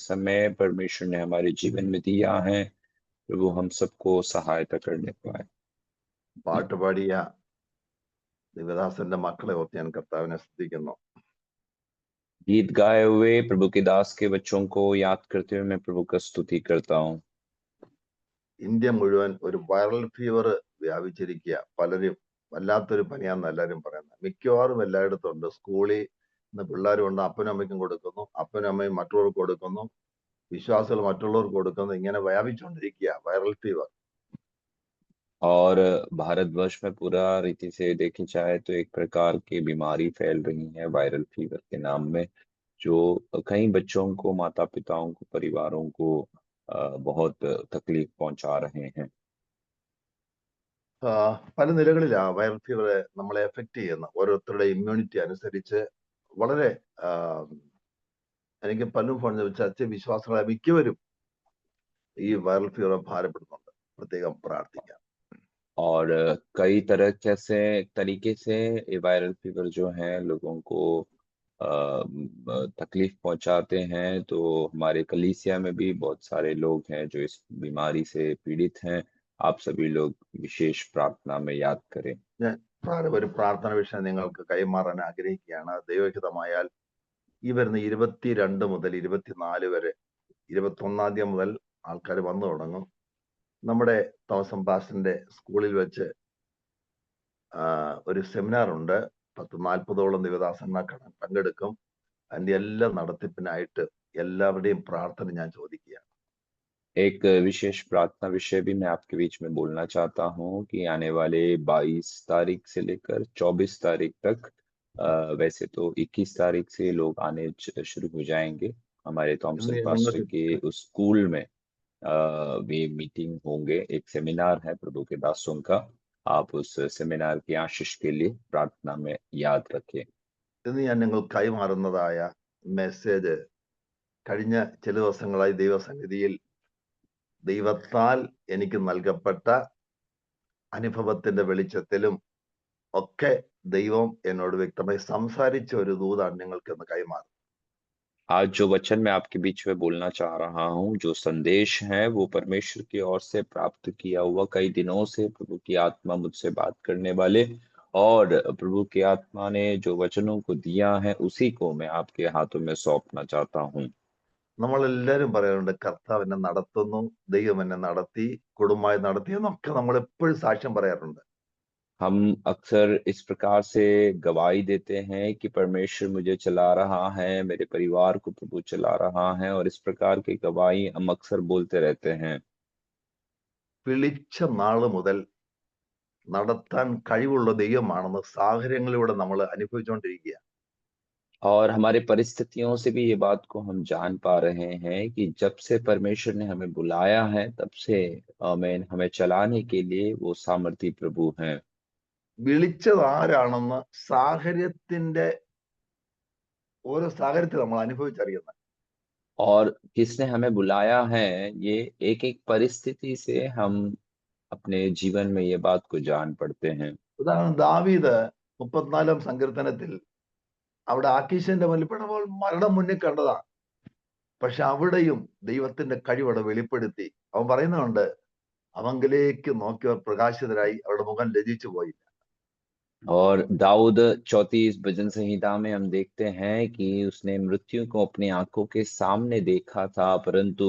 समय परमेश्वर ने हमारे जीवन में दिया है, प्रभु हम सबको सहायता करने पाए। പാട്ട് പാടിയ ദേവദാസന്റെ മക്കളെ ഓർത്ത് ഞാൻ കർത്താവിനെ സ്തുതിക്കുന്നു. गीत गाए हुए प्रभु के दास के बच्चों को याद करते हुए मैं प्रभु का स्तुति करता हूँ। ഇന്ത്യ മുഴുവൻ ഒരു വൈറൽ ഫീവർ വ്യാപിച്ചിരിക്കുക. പലരും വല്ലാത്തൊരു പനിയാന്ന് എല്ലാവരും പറയുന്നത്. മിക്കവാറും എല്ലായിടത്തും ഉണ്ട്. സ്കൂളിൽ നിന്ന് പിള്ളേരും ഉണ്ട്, അപ്പനും അമ്മയ്ക്കും കൊടുക്കുന്നു, അപ്പനും അമ്മയും മറ്റുള്ളവർക്ക് കൊടുക്കുന്നു, വിശ്വാസികൾ മറ്റുള്ളവർക്ക് കൊടുക്കുന്നു. ഇങ്ങനെ വ്യാപിച്ചുകൊണ്ടിരിക്കുക വൈറൽ ഫീവർ. और भारतवर्ष में पूरा रीति से देखे जाए तो एक प्रकार की बीमारी फैल रही है वायरल फीवर के नाम में, जो कई बच्चों को, माता पिताओं को, परिवारों को बहुत तकलीफ पहुंचा रहे हैं। പല നിലകളിലാ വൈറൽ ഫീവർ നമ്മളെ എഫക്ട് ചെയ്യുന്ന ഓരോരുത്തരുടെ ഇമ്മ്യൂണിറ്റി അനുസരിച്ച് വളരെ എനിക്ക് പലരും ഫോൺ ചർച്ച വിശ്വാസികളെ മിക്കവരും ഈ വൈറൽ ഫീവർ ഭാരപ്പെടുന്നുണ്ട്. പ്രത്യേകം പ്രാർത്ഥിക്കാം. और कई तरीके से ये वायरल फीवर जो है लोगों को तकलीफ पहुंचाते हैं। तो हमारे कलीसिया में भी बहुत सारे लोग हैं जो इस बीमारी से पीड़ित हैं। आप सभी लोग विशेष प्रार्थना में याद करें। ഞാൻ ഒരു പ്രാർത്ഥന വിഷയം നിങ്ങൾക്ക് കൈമാറാൻ ആഗ്രഹിക്കുകയാണ്. ദൈവഹിതമായാൽ ഈ വരുന്ന 22 മുതൽ 24 വരെ, 21 തീയതി മുതൽ ആൾക്കാർ വന്നു തുടങ്ങും. നമ്മുടെ തോമസം പാസ്റ്ററിന്റെ സ്കൂളിൽ വെച്ച് ഒരു സെമിനാർ ഉണ്ട്. 40-ഓളം ദേവദാസന്മാർ പങ്കെടുക്കും. അതിന്റെ എല്ലാ നടത്തിപ്പിനായിട്ട് എല്ലാവരുടെയും പ്രാർത്ഥന ഞാൻ ചോദിക്കുകയാണ്. एक विशेष प्रार्थना विषय भी मैं आपके बीच में बोलना चाहता हूँ कि आने वाले 22 तारीख से लेकर 24 तारीख तक, वैसे तो 21 तारीख से लोग आने शुरू हो जाएंगे। हमारे थॉमसन पास्टर के उस स्कूल में वे मीटिंग होंगे, एक सेमिनार है प्रभु के दासों का। आप उस सेमिनार की आशीष के लिए प्रार्थना में याद रखें। ഇന്ന് ഞാൻ നിങ്ങൾ കൈമാറുന്നതായ മെസ്സേജ് കഴിഞ്ഞ ചില ദിവസങ്ങളായി ദൈവസന്നിധിയിൽ ദൈവത്താൽ എനിക്ക് നൽകപ്പെട്ട അനുഭവത്തിന്റെ വെളിച്ചത്തിലും ഒക്കെ ദൈവം എന്നോട് വ്യക്തമായി സംസാരിച്ച ഒരു ദൂതാണ് നിങ്ങൾക്ക് ഇന്ന് കൈമാറുന്നത്. आज जो वचन मैं आपके बीच में बोलना चाह रहा हूँ, जो संदेश है, वो परमेश्वर की ओर से प्राप्त किया हुआ, कई दिनों से प्रभु की आत्मा मुझसे बात करने वाले, और प्रभु की आत्मा ने जो वचनों को दिया है उसी को मैं आपके हाथों में सौंपना चाहता हूँ। നമ്മളെല്ലാവരും പറയാറുണ്ട് കർത്താവ് എന്നെ നടത്തുന്നു, ദൈവം എന്നെ നടത്തി, കുടുംബമായി നടത്തി എന്നൊക്കെ നമ്മൾ എപ്പോഴും സാക്ഷ്യം പറയാറുണ്ട്. हम अक्सर इस प्रकार से गवाही देते हैं कि परमेश्वर मुझे चला रहा है, मेरे परिवार को प्रभु चला रहा है, और इस प्रकार की गवाही हम अक्सर बोलते रहते हैं। വിളിച്ച നാള് മുതൽ നടത്താൻ കഴിവുള്ള ദൈവമാണെന്ന് സാഹചര്യങ്ങളിലൂടെ നമ്മൾ അനുഭവിച്ചുകൊണ്ടിരിക്കുക. और हमारे परिस्थितियों से भी ये बात को हम जान पा रहे हैं कि जब से परमेश्वर ने हमें बुलाया है, तब से हमें चलाने के लिए वो सामर्थी प्रभु हैं। വിളിച്ചത് ആരാണെന്ന് സാഹചര്യത്തിന്റെ ഓരോ സാഹചര്യത്തിൽ നമ്മൾ അനുഭവിച്ചറിയുന്നത്. और किसने हमें बुलाया है, ये एक एक परिस्थिति से हम अपने जीवन में ये बात को जान पड़ते हैं। ഉദാഹരണം ദാവീദ് 34 സങ്കീർത്തനത്തിൽ അവിടെ ആക്കീശിന്റെ മുന്നിൽപ്പെടുമ്പോൾ മരണം മുന്നിൽ കണ്ടതാ. പക്ഷെ അവിടെയും ദൈവത്തിന്റെ കഴിവടെ വെളിപ്പെടുത്തി. അവൻ പറയുന്നുണ്ട്, അവങ്കിലേക്ക് നോക്കിയവർ പ്രകാശിതരായി, അവരുടെ മുഖം ലജിച്ചു പോയില്ല. और दाऊद 34 भजन संहिता में हम देखते हैं कि उसने मृत्यु को अपनी आंखों के सामने देखा था, परंतु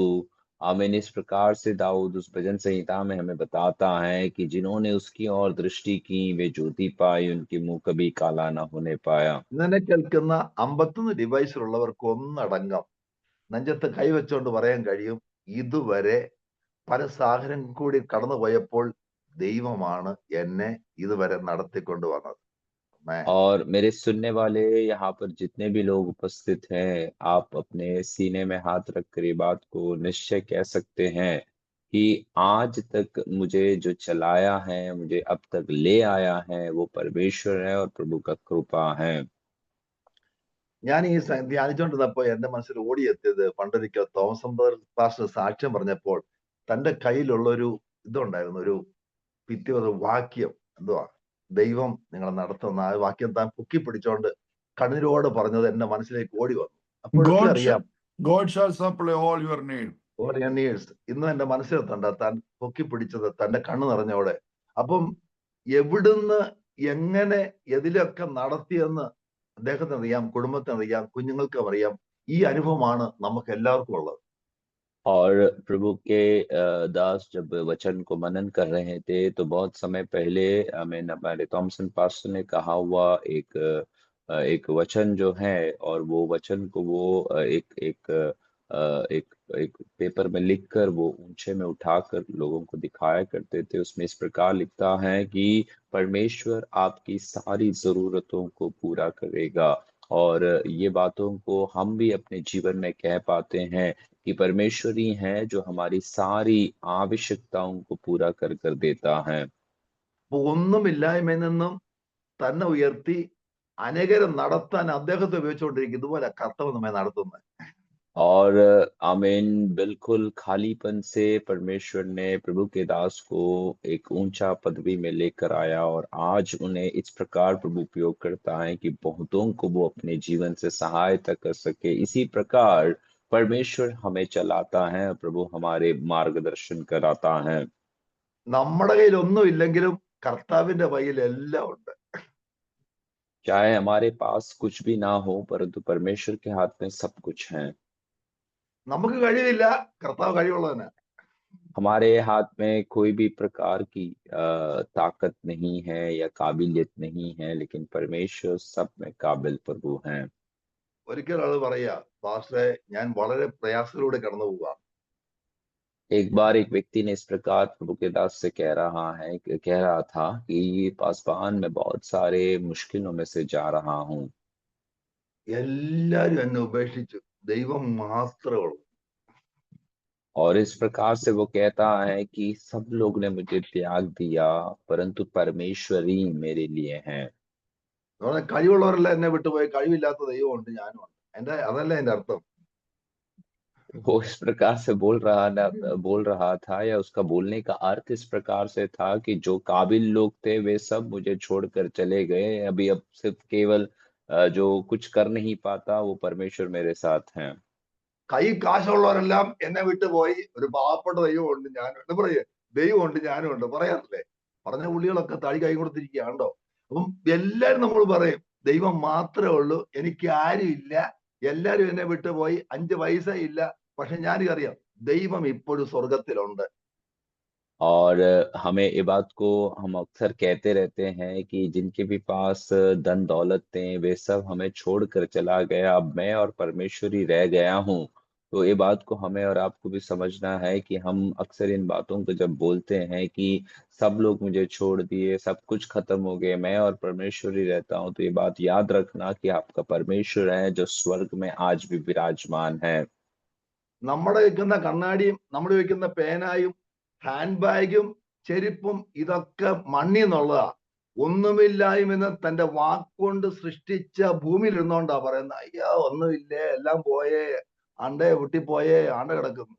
आमीन, इस प्रकार से दाऊद उस भजन संहिता में हमें बताता है कि जिन्होंने उसकी ओर दृष्टि की वे ज्योति पाई, उनके मुंह कभी काला न होने पाया। ഇന്നെ കേൾക്കുന്ന 51 ഡിവൈസിലുള്ളവർക്ക് ഒന്നടങ്കം നെഞ്ചത്ത് കൈവച്ചുകൊണ്ട് പറയാൻ കഴിയും, ഇതുവരെ പല സാഹചര്യം കൂടി കടന്നുപോയപ്പോൾ ദൈവമാണ് എന്നെ ഇതുവരെ നടത്തിക്കൊണ്ട് വന്നത്. और मेरे सुनने वाले यहाँ पर जितने भी लोग उपस्थित हैं, आप अपने सीने में हाथ रखकर ये बात को निश्चय कह सकते हैं कि आज तक मुझे जो चलाया है, मुझे अब तक ले आया है, वो परमेश्वर है और प्रभु का कृपा है। ഞാൻ ഈ ധ്യാനിച്ചുകൊണ്ടിരുന്നപ്പോ എന്റെ മനസ്സിൽ ഓടിയെത്തിയത് പണ്ടൊരിക്കൽ തോമസ് പാസ്റ്റർ സാക്ഷ്യം പറഞ്ഞപ്പോൾ തന്റെ കയ്യിലുള്ള ഒരു ഇതുണ്ടായിരുന്നു, ഒരു ഭിത്തി, ഒരു വാക്യം. എന്തുവാ? ദൈവം നിങ്ങളെ നടത്തുന്ന ആ വാക്യം താൻ പൊക്കി പിടിച്ചോണ്ട് കണ്ണീരോട് പറഞ്ഞത് എന്റെ മനസ്സിലേക്ക് ഓടി വന്നു. അപ്പോഴൊക്കെ അറിയാം God shall supply all your need. Or years ഇന്ന് എന്റെ മനസ്സിലെത്തണ്ട താൻ പൊക്കി പിടിച്ചത് തന്റെ കണ്ണ് നിറഞ്ഞോടെ. അപ്പം എവിടുന്ന് എങ്ങനെ എതിലൊക്കെ നടത്തിയെന്ന് അദ്ദേഹത്തിന് അറിയാം, കുടുംബത്തിന് അറിയാം, കുഞ്ഞുങ്ങൾക്കും അറിയാം. ഈ അനുഭവമാണ് നമുക്ക് എല്ലാവർക്കും ഉള്ളത്. और प्रभु के दास जब वचन को मनन कर रहे थे तो बहुत समय पहले हमें हमारे थॉमसन पास्टर ने कहा हुआ एक वचन जो है, और वो वचन को वो एक पेपर में लिखकर वो ऊंचे में उठाकर लोगों को दिखाया करते थे। उसमें इस प्रकार लिखता है कि परमेश्वर आपकी सारी जरूरतों को पूरा करेगा। और ये बातों को हम भी अपने जीवन में कह पाते हैं कि परमेश्वर ही है जो हमारी सारी आवश्यकताओं को पूरा कर कर देता है। അപ്പൊ ഒന്നുമില്ലായ്മയിൽ നിന്നും തന്നെ ഉയർത്തി അനേകരെ നടത്താൻ അദ്ദേഹത്തെ ഉപയോഗിച്ചുകൊണ്ടിരിക്കും. ഇതുപോലെ കർത്താവ് നമ്മെ നടത്തുന്നത്. और आमीन, बिल्कुल खालीपन से परमेश्वर ने प्रभु के दास को एक ऊंचा पदवी में लेकर आया, और आज उन्हें इस प्रकार प्रभु उपयोग करता है कि बहुतों को वो अपने जीवन से सहायता कर सके। इसी प्रकार परमेश्वर हमें चलाता है, प्रभु हमारे मार्गदर्शन कराता है। നമ്മുടെ കയ്യിൽ ഒന്നും ഇല്ലെങ്കിലും കർത്താവിന്റെ കയ്യിൽ എല്ലാം ഉണ്ട്. चाहे हमारे पास कुछ भी ना हो, परंतु परमेश्वर के हाथ में सब कुछ है। നമുക്ക് കഴിവില്ല, കർത്താവ് കഴിവുള്ളവന്. हमारे हाथ में कोई भी प्रकार की ताकत नहीं है या काबिलियत नहीं है, लेकिन परमेश्वर सब में काबिल प्रभु हैं। ഒരിക്കൽ ആള് പറയാ, പാസ്റ്ററെ ഞാൻ വളരെ പ്രയാസത്തിലൂടെ കടന്നു പോവുക. एक बार एक व्यक्ति ने इस प्रकार प्रभु के दास से कह रहा था कि पासवान मैं बहुत सारे मुश्किलों में से जा रहा हूँ। എല്ലാരും എന്നെ ഉപേക്ഷിച്ചു, ദൈവം മാത്രമേ ഉള്ളൂ. और इस प्रकार से वो कहता है कि सब लोग ने मुझे त्याग दिया, परंतु परमेश्वर ही मेरे लिए हैं। കഴിവുള്ളവരെല്ലാം എന്നെ വിട്ടുപോയി, കഴിവില്ലാത്ത ദൈവമുണ്ട്, ഞാനും ഉണ്ട്. അതല്ല എന്റെ അർത്ഥം. वो इस प्रकार से बोल रहा था, या उसका बोलने का अर्थ इस प्रकार से था कि जो काबिल लोग थे वे सब मुझे छोड़कर चले गए, अब सिर्फ केवल जो कुछ कर नहीं पाता वो परमेश्वर मेरे साथ हैं। കൈ കാശുള്ളവരെല്ലാം എന്നെ വിട്ടുപോയി, ഒരു പാവപ്പെട്ട ദൈവമുണ്ട്, ഞാനും ഉണ്ട്. പറയേ ദൈവമുണ്ട്, ഞാനും ഉണ്ട് പറയാറില്ലേ? പറഞ്ഞ പുള്ളികളൊക്കെ താഴി കൈ കൊടുത്തിരിക്കുകയാണ്ടോ. അപ്പം എല്ലാരും നമ്മൾ പറയും ദൈവം മാത്രമേ ഉള്ളൂ, എനിക്ക് ആരും ഇല്ല, എല്ലാരും എന്നെ വിട്ടുപോയി, 5 പൈസ ഇല്ല. പക്ഷെ ഞാനിതറിയാം, ദൈവം ഇപ്പോഴും സ്വർഗത്തിലുണ്ട്. और हमें ये बात को हम अक्सर कहते रहते हैं कि जिनके भी पास धन दौलत थे वे सब हमें छोड़कर चला गया, अब मैं और परमेश्वर ही रह गया हूँ। तो ये बात को हमें और आपको भी समझना है कि हम अक्सर इन बातों को जब बोलते हैं कि सब लोग मुझे छोड़ दिए, सब कुछ खत्म हो गए, मैं और परमेश्वर ही रहता हूँ, तो ये बात याद रखना कि आपका परमेश्वर है जो स्वर्ग में आज भी विराजमान है। നമ്മുടെ വെക്കുന്ന കണ്ണാടിയും നമ്മൾ വെക്കുന്ന പേനായും ഹാൻഡ് ബാഗും ചെരുപ്പും ഇതൊക്കെ മണ്ണിൽ നിന്നുള്ളതാ. ഒന്നുമില്ലായ്മെന്ന് തന്റെ വാക്കുകൊണ്ട് സൃഷ്ടിച്ച ഭൂമിയിൽ ഇരുന്നോണ്ടാ പറയുന്നത്, അയ്യോ ഒന്നുമില്ലേ, എല്ലാം പോയേ, ആണ്ടേ പൊട്ടിപ്പോയേ, ആണ്ട കിടക്കുന്നു.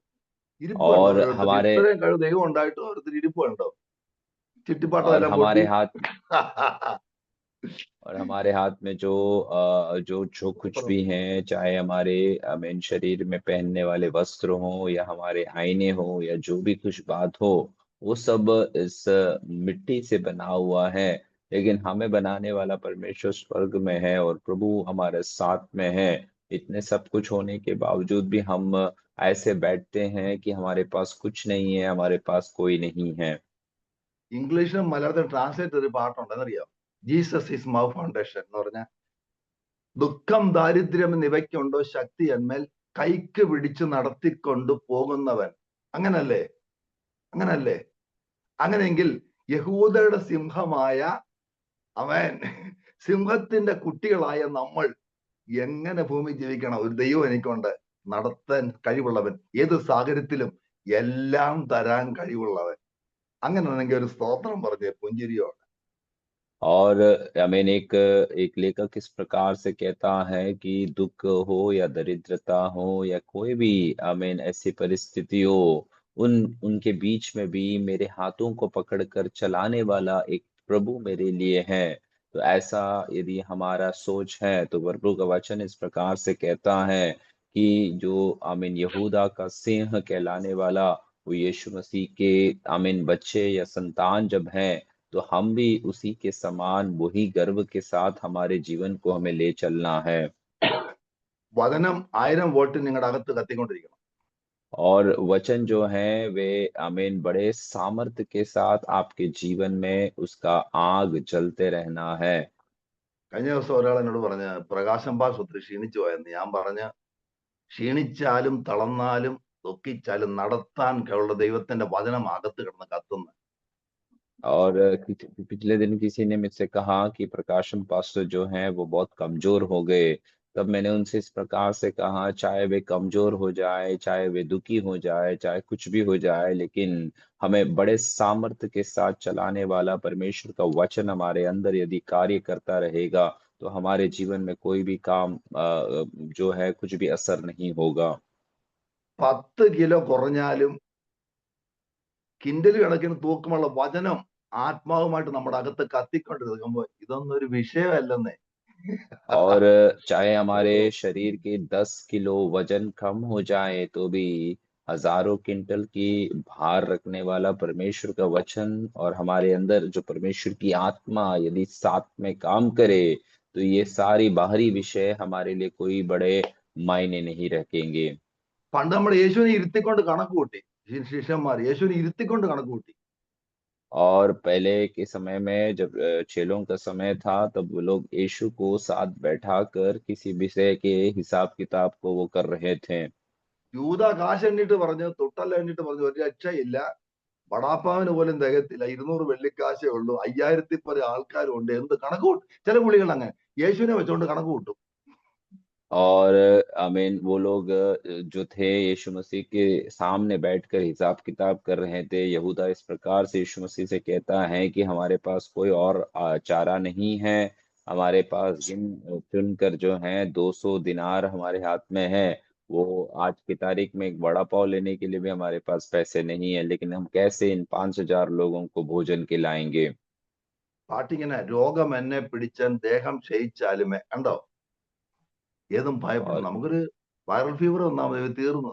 ഇരിപ്പ് കണ്ടോ और ഓരോരുത്തർ? हमारे ഇത്രയും കഴിവ് ദൈവം ഉണ്ടായിട്ട് ഓരോരുത്തർ ഇരിപ്പ് കണ്ടോ? और ചുറ്റിപ്പാട്ടതെല്ലാം हमारे പൊട്ടി. हाथ और हमारे हाथ में जो कुछ भी हैं, चाहे हमारे मेन शरीर में पहनने वाले वस्त्र हो या हमारे आईने हो या जो भी कुछ बात हो, वो सब इस मिट्टी से बना हुआ है। लेकिन हमें बनाने वाला परमेश्वर स्वर्ग में है और प्रभु हमारे साथ में है। इतने सब कुछ होने के बावजूद भी हम ऐसे बैठते हैं कि हमारे पास कुछ नहीं है, हमारे पास कोई नहीं है। ഇംഗ്ലീഷിലും മലയാളത്തിലും ട്രാൻസ്ലേറ്റ് ഒരു പാട്ടുണ്ട്, എന്നറിയാം? ജീസസ് ഇസ് മൈ ഫൗണ്ടേഷൻ എന്ന് പറഞ്ഞ, ദുഃഖം ദാരിദ്ര്യം എന്നിവയ്ക്കുണ്ടോ ശക്തി എന്മേൽ, കൈക്ക് പിടിച്ചു നടത്തിക്കൊണ്ട് പോകുന്നവൻ. അങ്ങനല്ലേ? അങ്ങനല്ലേ? അങ്ങനെയെങ്കിൽ യഹൂദയുടെ സിംഹമായ അവൻ, സിംഹത്തിന്റെ കുട്ടികളായ നമ്മൾ എങ്ങനെ ഭൂമി ജീവിക്കണം? ഒരു ദൈവം എനിക്കുണ്ട്, നടത്താൻ കഴിവുള്ളവൻ, ഏത് സാഹചര്യത്തിലും എല്ലാം തരാൻ കഴിവുള്ളവൻ. അങ്ങനെയാണെങ്കിൽ ഒരു സ്തോത്രം പറഞ്ഞേ, പുഞ്ചിരിയോടെ. और मैंने एक लेखक इस प्रकार से कहता है कि दुख हो या दरिद्रता हो या कोई भी आमीन ऐसी परिस्थिति हो, उन उनके बीच में भी मेरे हाथों को पकड़कर चलाने वाला एक प्रभु मेरे लिए है। तो ऐसा यदि हमारा सोच है तो प्रभु का वचन इस प्रकार से कहता है कि जो आमीन यहूदा का सिंह कहलाने वाला वो यीशु मसीह के आमीन बच्चे या संतान जब हैं, तो हम भी उसी के समान वही गर्व के साथ हमारे जीवन को हमें ले चलना है। വചനം 1000 വോൾട്ട് നിങ്ങളുടെ അകത്ത് കത്തിക്കൊണ്ടിരിക്കണം. और वचन जो है वे आमीन बड़े सामर्थ्य के साथ आपके जीवन में उसका आग जलते रहना है। കഴിഞ്ഞ ദിവസം ഒരാൾ എന്നോട് പറഞ്ഞ പ്രകാശം പാസ് ഒത്തിരി ക്ഷീണിച്ചു പോയെന്ന്. ഞാൻ പറഞ്ഞ ക്ഷീണിച്ചാലും തളർന്നാലും ദുഃഖിച്ചാലും നടത്താൻ കഴിവുള്ള ദൈവത്തിന്റെ വചനം അകത്ത് കിടന്ന് കത്തുന്നു. और पिछले दिन किसी ने मुझसे कहा कि प्रकाशम पास्टर जो हैं वो बहुत कमजोर हो गए। तब मैंने उनसे इस प्रकार से कहा, चाहे वे कमजोर हो जाए, चाहे वे दुखी हो जाए, चाहे कुछ भी हो जाए, लेकिन हमें बड़े सामर्थ्य के साथ चलाने वाला परमेश्वर का वचन हमारे अंदर यदि कार्य करता रहेगा, तो हमारे जीवन में कोई भी काम जो है कुछ भी असर नहीं होगा। 10 കിലോ കുറഞ്ഞാലും കിൻഡൽ കണക്കിന് തൂക്കമുള്ള വചനം ആത്മാവുമായിട്ട് നമ്മുടെ അകത്ത് കത്തിക്കൊണ്ടിരിക്കുമ്പോ ഇതൊന്നും ഒരു വിഷയമല്ലെന്നേ. और चाहे हमारे शरीर के 10 किलो वजन कम हो जाए तो भी हजारों क्विंटल की भार रखने वाला परमेश्वर का वचन और हमारे अंदर जो परमेश्वर की आत्मा यदि साथ में काम करे, तो ये सारी बाहरी विषय हमारे लिए कोई बड़े मायने नहीं रखेंगे। പണ്ട് നമ്മൾ യേശുവിനെ ഇരുത്തിക്കൊണ്ട് കണക്ക് കൂട്ടി. ശിഷ്യന്മാർ യേശുവിനെ ഇരുത്തിക്കൊണ്ട് കണക്ക് കൂട്ടി. और पहले के समय में जब चेलों का समय था, तब वो लोग यीशु को साथ बैठाकर किसी विषय के हिसाब किताब को वो कर रहे थे। യൂദ കാശ് എണ്ണിട്ട് പറഞ്ഞു, തൊട്ടല്ല എണ്ണിട്ട് പറഞ്ഞു, ഒരു രക്ഷയില്ല, വടാപ്പാവിന് പോലും തികയത്തില്ല, 200 വെള്ളിക്കാശേ ഉള്ളൂ, 5000 പല ആൾക്കാരുണ്ട്, എന്ത് കണക്ക് കൂട്ടും. ചില പുള്ളികൾ അങ്ങനെ യേശുവിനെ വെച്ചുകൊണ്ട് കണക്ക് കൂട്ടും. और आमीन वो लोग जो थे यीशु मसीह के सामने बैठकर हिसाब किताब कर रहे थे। यहूदा इस प्रकार से यीशु मसीह से कहता है कि हमारे पास कोई और चारा नहीं है, हमारे पास गिन चुन कर जो है 200 दिनार हमारे हाथ में है। वो आज की तारीख में एक वड़ा पाव लेने के लिए भी हमारे पास पैसे नहीं है, लेकिन हम कैसे इन 5000 लोगों को भोजन खिलाएंगे। പാട്ടിങ്ങനെ രോഗം എന്നെ പിടിച്ചാൽ ദേഹം ക്ഷയിച്ചാലുമേ കണ്ടോ, ഏതും ഭയപ്പെടും. और നമുക്കൊരു വൈറൽ ഫീവർ വന്നാൽ മതി, തീർന്നു.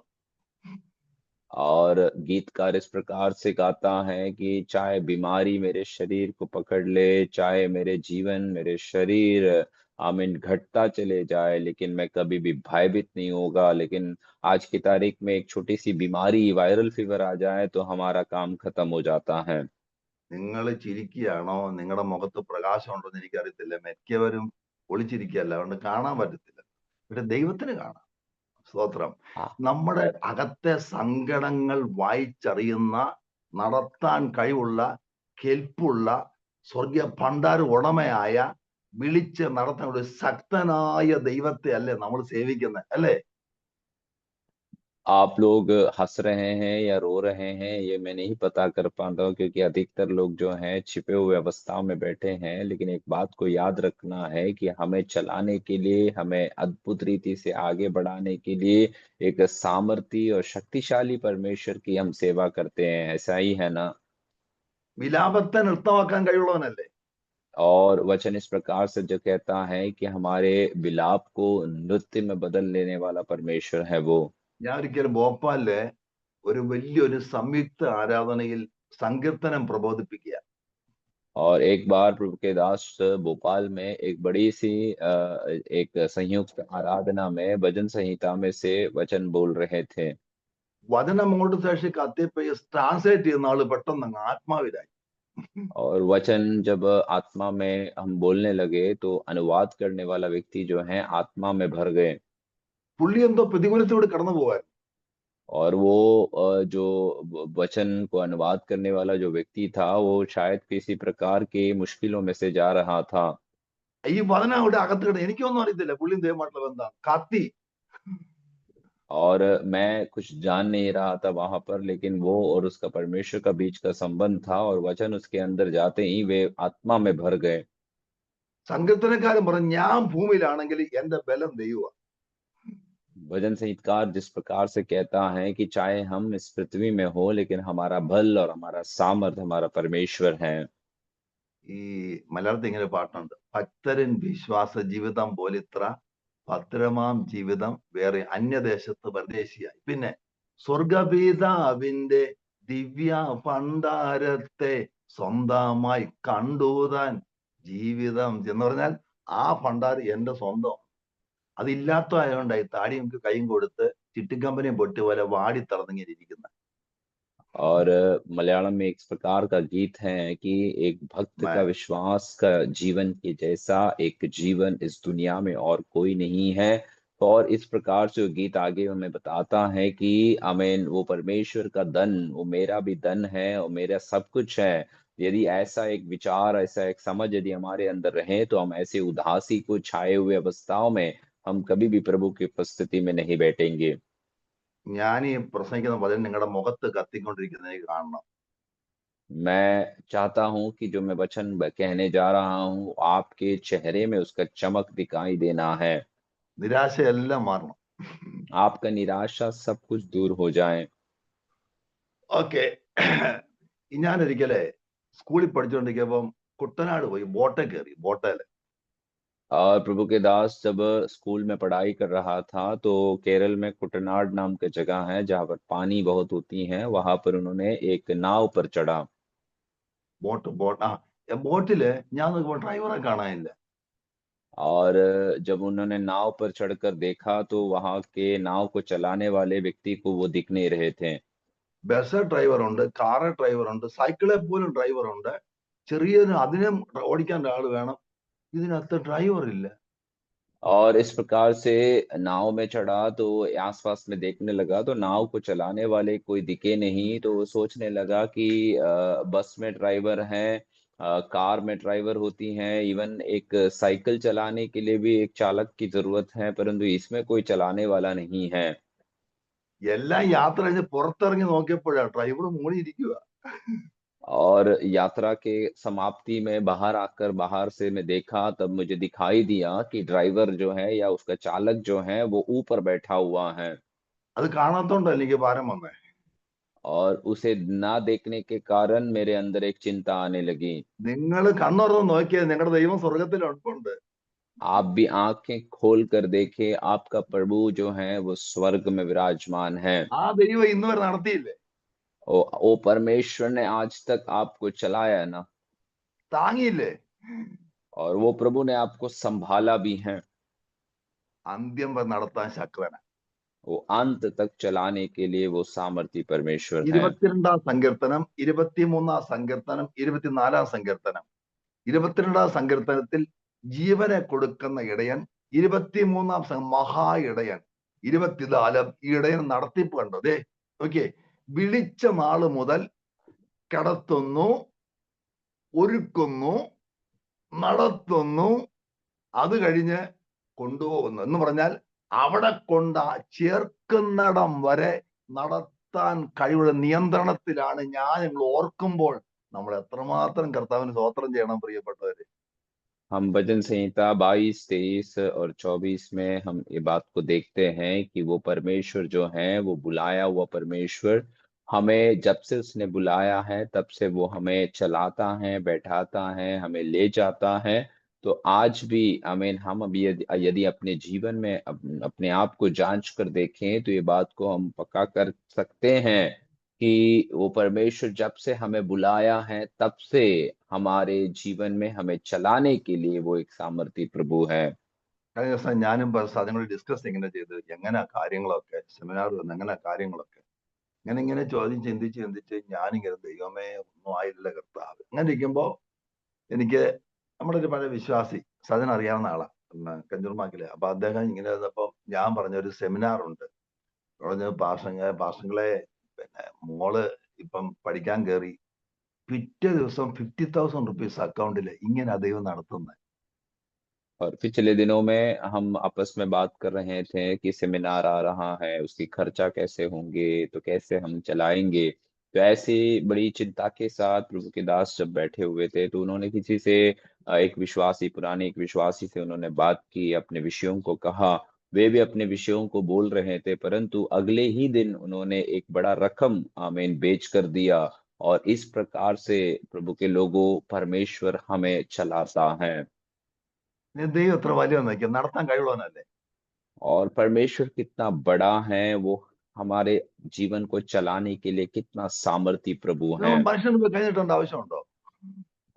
और गीतकार इस प्रकार से गाता है कि चाहे बीमारी मेरे शरीर को पकड़ ले, चाहे मेरे जीवन मेरे शरीर आमीन घटता चले जाए, लेकिन मैं कभी भी भयभीत नहीं होगा। लेकिन आज की तारीख में एक छोटी सी बीमारी वायरल फीवर आ जाए तो हमारा काम खत्म हो जाता है। നിങ്ങൾ ചിരിക്കുകയാണോ, നിങ്ങളുടെ മുഖത്ത് പ്രകാശം ഉണ്ടോ എന്ന് എനിക്കറിയത്തില്ല. മിക്കവരും ഒളിച്ചിരിക്കുകയല്ല, അതുകൊണ്ട് കാണാൻ പറ്റത്തില്ല. പക്ഷെ ദൈവത്തിന് കാണാം. സ്തോത്രം. हाँ। നമ്മുടെ അകത്തെ സങ്കടങ്ങൾ വായിച്ചറിയുന്ന, നടത്താൻ കഴിവുള്ള, കെൽപ്പുള്ള, സ്വർഗീയ ഭണ്ഡാര ഉടമയായ, വിളിച്ച് നടത്താൻ ഒരു ശക്തനായ ദൈവത്തെ അല്ലേ നമ്മൾ സേവിക്കുന്നത്, അല്ലേ? आप लोग हंस रहे हैं या रो रहे हैं ये मैं नहीं पता कर पाता हूँ, क्योंकि अधिकतर लोग जो हैं छिपे हुए अवस्था में बैठे हैं। लेकिन एक बात को याद रखना है कि हमें चलाने के लिए, हमें अद्भुत रीति से आगे बढ़ाने के लिए एक सामर्थी और शक्तिशाली परमेश्वर की हम सेवा करते हैं। ऐसा ही है ना? വിലാപത്തെ നൃത്തമാക്കാൻ കഴിവുള്ളവനല്ലേ? और वचन इस प्रकार से जो कहता है कि हमारे विलाप को नृत्य में बदल लेने वाला परमेश्वर है वो। ഞാൻ ഒരിക്കലും ഭോപ്പാലിലെ ഒരു വലിയൊരു സംയുക്ത ആരാധനയിൽ സങ്കീർത്തനം പ്രബോധിപ്പിക്കുക. और एक बार प्रभु के दास भोपाल में एक बड़ी सी एक संयुक्त आराधना में भजन संहिता में से वचन बोल रहे थे। വചനം അങ്ങോട്ട് ശേഷം കത്തിയപ്പോ ട്രാൻസ്ലേറ്റ് ചെയ്യുന്ന ആള് പെട്ടെന്ന് അങ്ങ് ആത്മാവിലായി. और वचन जब आत्मा में हम बोलने लगे तो अनुवाद करने वाला व्यक्ति जो है आत्मा में भर गए। പുള്ളി എന്തോ പ്രതികൂലത്തോട് കടന്നു പോകാൻ. और वो जो वचन को अनुवाद करने वाला जो व्यक्ति था वो शायद किसी प्रकार के मुश्किलों में से जा रहा था। ഈ വചനം അവിടെ അകത്ത് കിടന്ന് എനിക്കൊന്നും അറിയത്തില്ല, പുള്ളിയും ദൈവമായിട്ടുള്ള ബന്ധം കത്തി. और मैं कुछ जान नहीं रहा था वहां पर, लेकिन वो और उसका परमेश्वर का बीच का संबंध था और वचन उसके अंदर जाते ही वे आत्मा में भर गए। സങ്കീർത്തനക്കാരൻ പറഞ്ഞു, ഞാൻ ഭൂമിയിലാണെങ്കിൽ എന്റെ ബലം ദൈവ. भजन संगीतकार जिस प्रकार से कहता है कि चाहे हम इस पृथ्वी में हो, लेकिन हमारा बल और हमारा सामर्थ हमारा परमेश्वर है। ഈ മലയാളത്തിൽ ഇങ്ങനെ പാട്ടുണ്ട്, ഭക്തരൻ വിശ്വാസ ജീവിതം പോലെ ഇത്ര ഭദ്രമാം ജീവിതം വേറെ അന്യദേശത്ത് പരദേശിയായി. പിന്നെ സ്വർഗപിതാവിന്റെ ദിവ്യ ഭണ്ഡാരത്തെ സ്വന്തമായി കണ്ടുതാൻ ജീവിതം എന്ന് പറഞ്ഞാൽ ആ ഭണ്ഡാരം എന്റെ സ്വന്തം. അതില്ലാത്തതായതുകൊണ്ടായി താടി നമുക്ക് കൈയും കൊടുത്ത് ചിട്ടിക്കമ്പനിയും പൊട്ടി പോലെ വാടി തളർന്നിങ്ങനെ ഇരിക്കുന്നത്. और मलयालम में इस प्रकार का गीत है कि एक भक्त का विश्वास का जीवन के जैसा एक जीवन इस दुनिया में और कोई नहीं है। और इस प्रकार से गीत आगे हमें बताता है कि आमीन, वो परमेश्वर का धन, वो मेरा भी धन है और मेरा सब कुछ है। यदि ऐसा एक विचार, ऐसा एक समझ यदि हमारे अंदर रहे तो हम ऐसे उदासी को छाए हुए अवस्थाओं में हम कभी भी प्रभु की उपस्थिति में नहीं बैठेंगे। ഞാൻ ഈ പ്രസംഗിക്കുന്ന പോലെ നിങ്ങളുടെ മുഖത്ത് കത്തിക്കൊണ്ടിരിക്കുന്നത് എനിക്ക് കാണണം. मैं चाहता हूं कि जो मैं वचन कहने जा रहा हूं आपके चेहरे में उसका चमक दिखाई देना है। നിരാശയെല്ലാം മാറണം. आपका निराशा सब कुछ दूर हो जाए। ഓക്കെ. ഞാനൊരിക്കലെ സ്കൂളിൽ പഠിച്ചുകൊണ്ടിരിക്കുമ്പം കുട്ടനാട് പോയി ബോട്ടെ കയറി. ബോട്ടേല് और प्रभु के दास जब स्कूल में पढ़ाई कर रहा था तो केरल में कुटनाड नाम की जगह है जहाँ पर पानी बहुत होती है, वहां पर उन्होंने एक नाव पर चढ़ा। ബോട്ടില് ഞാൻ നോക്കുമ്പോൾ ഡ്രൈവറെ കാണാനില്ല. और जब उन्होंने नाव पर चढ़कर देखा तो वहां के नाव को चलाने वाले व्यक्ति को वो दिख नहीं रहे थे। ബസ് ഡ്രൈവർ ഉണ്ട്, കാറ് ഡ്രൈവർ ഉണ്ട്, സൈക്കിളെ പോലും ഡ്രൈവർ ഉണ്ട്. ചെറിയൊരു അതിനും ഓടിക്കാൻ ആള് വേണം. ഇതിനകത്ത് ഡ്രൈവർ ഇല്ല. और इस प्रकार से नाव में चढ़ा तो आसपास में देखने लगा तो नाव को चलाने वाले कोई दिखे नहीं, तो वो सोचने लगा कि बस में ड्राइवर हैं, कार में ड्राइवर होती हैं, इवन एक साइकिल चलाने के लिए भी एक चालक की जरूरत है, परंतु इसमें कोई चलाने वाला नहीं है। എല്ലാം യാത്ര കഴിഞ്ഞ് പുറത്തിറങ്ങി നോക്കിയപ്പോഴാ ഡ്രൈവർ മുകളിൽ ഇരിക്കുക. और यात्रा के समाप्ति में बाहर आकर बाहर से मैं देखा तब मुझे दिखाई दिया कि ड्राइवर जो है या उसका चालक जो है वो ऊपर बैठा हुआ है। അത് കാണാത്തോണ്ടാ എനിക്ക് ഭാരം വന്നേ. और उसे ना देखने के कारण मेरे अंदर एक चिंता आने लगी। നിങ്ങൾ കണ്ണുറന്ന് നോക്കിയത് നിങ്ങളുടെ ദൈവം സ്വർഗത്തിൽ ഉണ്ട്. आप भी आंखें खोल कर देखे, आपका प्रभु जो है वो स्वर्ग में विराजमान है। ആ ദൈവം ഇന്ന് വരെ നടത്തിയില്ലേ? ओ परमेश्वर ने आज तक आपको चलाया है ना, താങ്ങിയില്ലേ? और वो प्रभु ने आपको संभाला भी है। അന്ത്യം വരെ നടത്താൻ ശക്തനാ. वो अंत तक चलाने के लिए वो सामर्थी परमेश्वर है। 22 സങ്കീർത്തനം, 23 സങ്കീർത്തനം, 24 സങ്കീർത്തനം. 22 സങ്കീർത്തനത്തിൽ ജീവനെ കൊടുക്കുന്ന ഇടയൻ, 23 മഹാ ഇടയൻ, 24 ഈ ഇടയൻ നടത്തിപ്പ് കണ്ടോ? ദേ ഓക്കെ, വിളിച്ച നാള് മുതൽ കിടത്തുന്നു, ഒരുക്കുന്നു, നടത്തുന്നു, അത് കഴിഞ്ഞ് കൊണ്ടുപോകുന്നു എന്ന് പറഞ്ഞാൽ അവിടെ ചേർക്കുന്നിടം വരെ നടത്താൻ കഴിവുള്ള നിയന്ത്രണത്തിലാണ്. ഞാൻ നിങ്ങൾ ഓർക്കുമ്പോൾ നമ്മൾ എത്രമാത്രം കർത്താവിന് സ്തോത്രം ചെയ്യണം പ്രിയപ്പെട്ടവര്. हम भजन संहिता 22, 23 और 24 में हम ये बात को देखते हैं कि वो परमेश्वर जो है वो बुलाया हुआ परमेश्वर हमें जब से उसने बुलाया है तब से वो हमें चलाता है, बैठाता है, हमें ले जाता है। तो आज भी आमीन, हम अभी यदि अपने जीवन में अपने आप को जांच कर देखें तो ये बात को हम पक्का कर सकते हैं कि वो परमेश्वर जब से हमें बुलाया है तब से हमारे जीवन में हमें चलाने के लिए वो एक सामर्थी प्रभु है। കഴിഞ്ഞ ദിവസം ഞാനും സാധനങ്ങൾ ഡിസ്കസ് ഇങ്ങനെ ചെയ്ത് എങ്ങനെ കാര്യങ്ങളൊക്കെ സെമിനാർ വന്ന് എങ്ങനെ കാര്യങ്ങളൊക്കെ ഇങ്ങനെ ചിന്തിച്ച് ഞാനിങ്ങനെ ദൈവമേ ഒന്നും ആയില്ല കർത്താവ്. അങ്ങനെ ഇരിക്കുമ്പോ എനിക്ക് നമ്മുടെ ഒരു പഴയ വിശ്വാസി സദൻ അറിയാവുന്ന ആളാ, കഞ്ചൂർമാക്കിലെ. അപ്പൊ അദ്ദേഹം ഇങ്ങനെ ഇരുന്നപ്പോ ഞാൻ പറഞ്ഞ ഒരു സെമിനാർ ഉണ്ട്. പറഞ്ഞ പാർഷങ്ങളെ പിന്നെ മോള് ഇപ്പം പഠിക്കാൻ കയറി, പിറ്റേ ദിവസം 50,000 റുപ്പീസ് അക്കൗണ്ടില് ഇങ്ങനെ ദൈവം നടത്തുന്നത്. और पिछले दिनों में हम आपस में बात कर रहे थे कि सेमिनार आ रहा है, उसकी खर्चा कैसे होंगे, तो कैसे हम चलाएंगे। तो ऐसी बड़ी चिंता के साथ प्रभु के दास जब बैठे हुए थे तो उन्होंने किसी से एक विश्वासी, पुराने एक विश्वासी से उन्होंने बात की, अपने विषयों को कहा। वे भी अपने विषयों को बोल रहे थे, परंतु अगले ही दिन उन्होंने एक बड़ा रकम आमीन बेच कर दिया। और इस प्रकार से प्रभु के लोगों परमेश्वर हमें चलाता है। ദൈവം എത്ര വലിയ നോക്കിയ നടത്താൻ കഴിവുള്ളവനല്ലേ? और परमेश्वर कितना बड़ा है, वो हमारे जीवन को चलाने के लिए कितना सामर्थी प्रभु ഇത് हैं। മനുഷ്യന് പോയി കഴിഞ്ഞിട്ടുണ്ട് ആവശ്യമുണ്ടോ?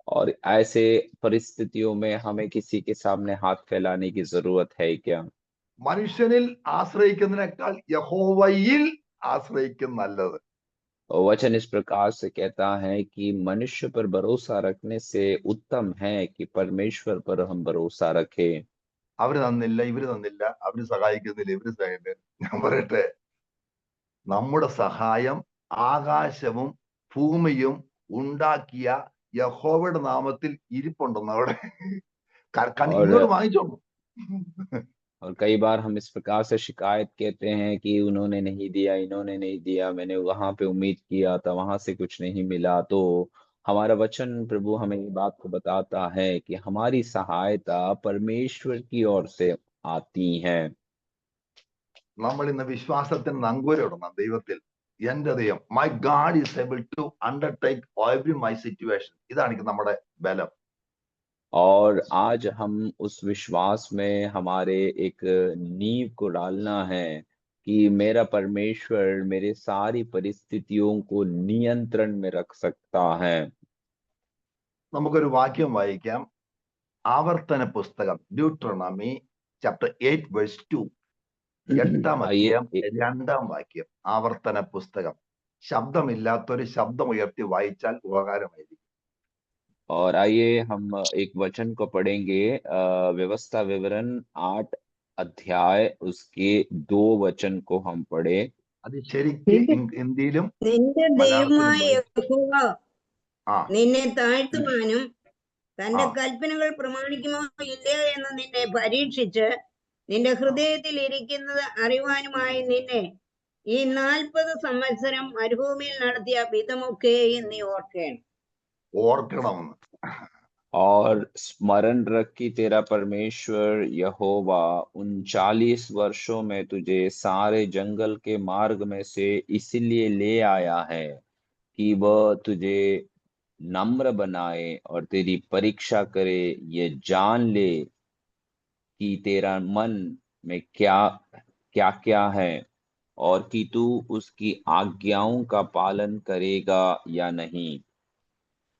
और ऐसे परिस्थितियों में हमें किसी के सामने हाथ फैलाने की जरूरत है क्या? മനുഷ്യനിൽ ആശ്രയിക്കുന്നതിനേക്കാൾ യഹോവയിൽ ആശ്രയിക്കും നല്ലത്. और वचन इस प्रकार से कहता है कि मनुष्य पर भरोसा रखने से उत्तम है कि परमेश्वर पर हम भरोसा रखें। അവര് തന്നില്ല, ഇവര് തന്നില്ല, അവര് സഹായിക്കുന്നില്ല, ഇവര് സഹായിക്കുന്നില്ല. ഞാൻ പറയട്ടെ, നമ്മുടെ സഹായം ആകാശവും ഭൂമിയും ഉണ്ടാക്കിയ യഹോവയുടെ നാമത്തിൽ ഇരിപ്പുണ്ടെന്ന് അവിടെ ഇങ്ങോട്ട് और വാങ്ങിച്ചോളൂ. और कई बार हम इस प्रकार से शिकायत कहते हैं कि उन्होंने नहीं दिया, इन्होंने नहीं दिया, मैंने वहां पे उम्मीद किया था, वहां से कुछ नहीं मिला। तो हमारा वचन प्रभु हमें ये बात को बताता है कि हमारी सहायता परमेश्वर की ओर से आती है। നമ്മൾ ഇന്ന് വിശ്വാസത്തിന് നങ്കൂരമിടണം ദൈവത്തിൽ. എന്റെ ദൈവം, my god is able to undertake every my situation. ഇതാണ് എനിക്ക് നമ്മുടെ ബലം. और आज हम उस विश्वास में हमारे एक नींव को डालना है कि मेरा परमेश्वर मेरे सारी परिस्थितियों को नियंत्रण में रख सकता है। നമുക്കൊരു വാക്യം വായിക്കാം. ആവർത്തന പുസ്തകം, ഡ്യൂട്രോണമി ചാപ്റ്റർ 8 വേഴ്സ് 2. 8-ാം അധ്യായം 2-ാം വാക്യം. ആവർത്തന പുസ്തകം. ശബ്ദമില്ലാത്തൊരു ശബ്ദം ഉയർത്തി വായിച്ചാൽ ഉപകാരമായിരിക്കും. और आइए हम एक वचन को पढ़ेंगे, व्यवस्था विवरण 8 अध्याय उसके 2 वचन को हम पढ़े। അത് ശരിക്ക് ഹിന്ദിയിലും നിന്റെ മലയാളത്തിലും ദൈവമായ യഹോവ ആ നിന്നെ താഴ്ത്തുവാനും തന്റെ ആ കൽപ്പനകൾ പ്രമാണിക്കുമോ ഇല്ലയോ എന്ന് നിന്നെ പരീക്ഷിച്ച് നിന്റെ ഹൃദയത്തിൽ ഇരിക്കുന്നത് അറിവാനുമായി നിന്നെ ഈ 40 സംവത്സരം മരുഭൂമിയിൽ നടത്തിയ വിധമൊക്കെയും നീ ഓർക്കണം. ഓർക്കണമെന്ന്. और स्मरण रख कि तेरा परमेश्वर यहोवा उन 40 वर्षों में तुझे सारे जंगल के मार्ग में से इसलिए ले आया है कि वह तुझे नम्र बनाए और तेरी परीक्षा करे, ये जान ले कि तेरा मन में क्या क्या क्या है और कि तू उसकी आज्ञाओं का पालन करेगा या नहीं।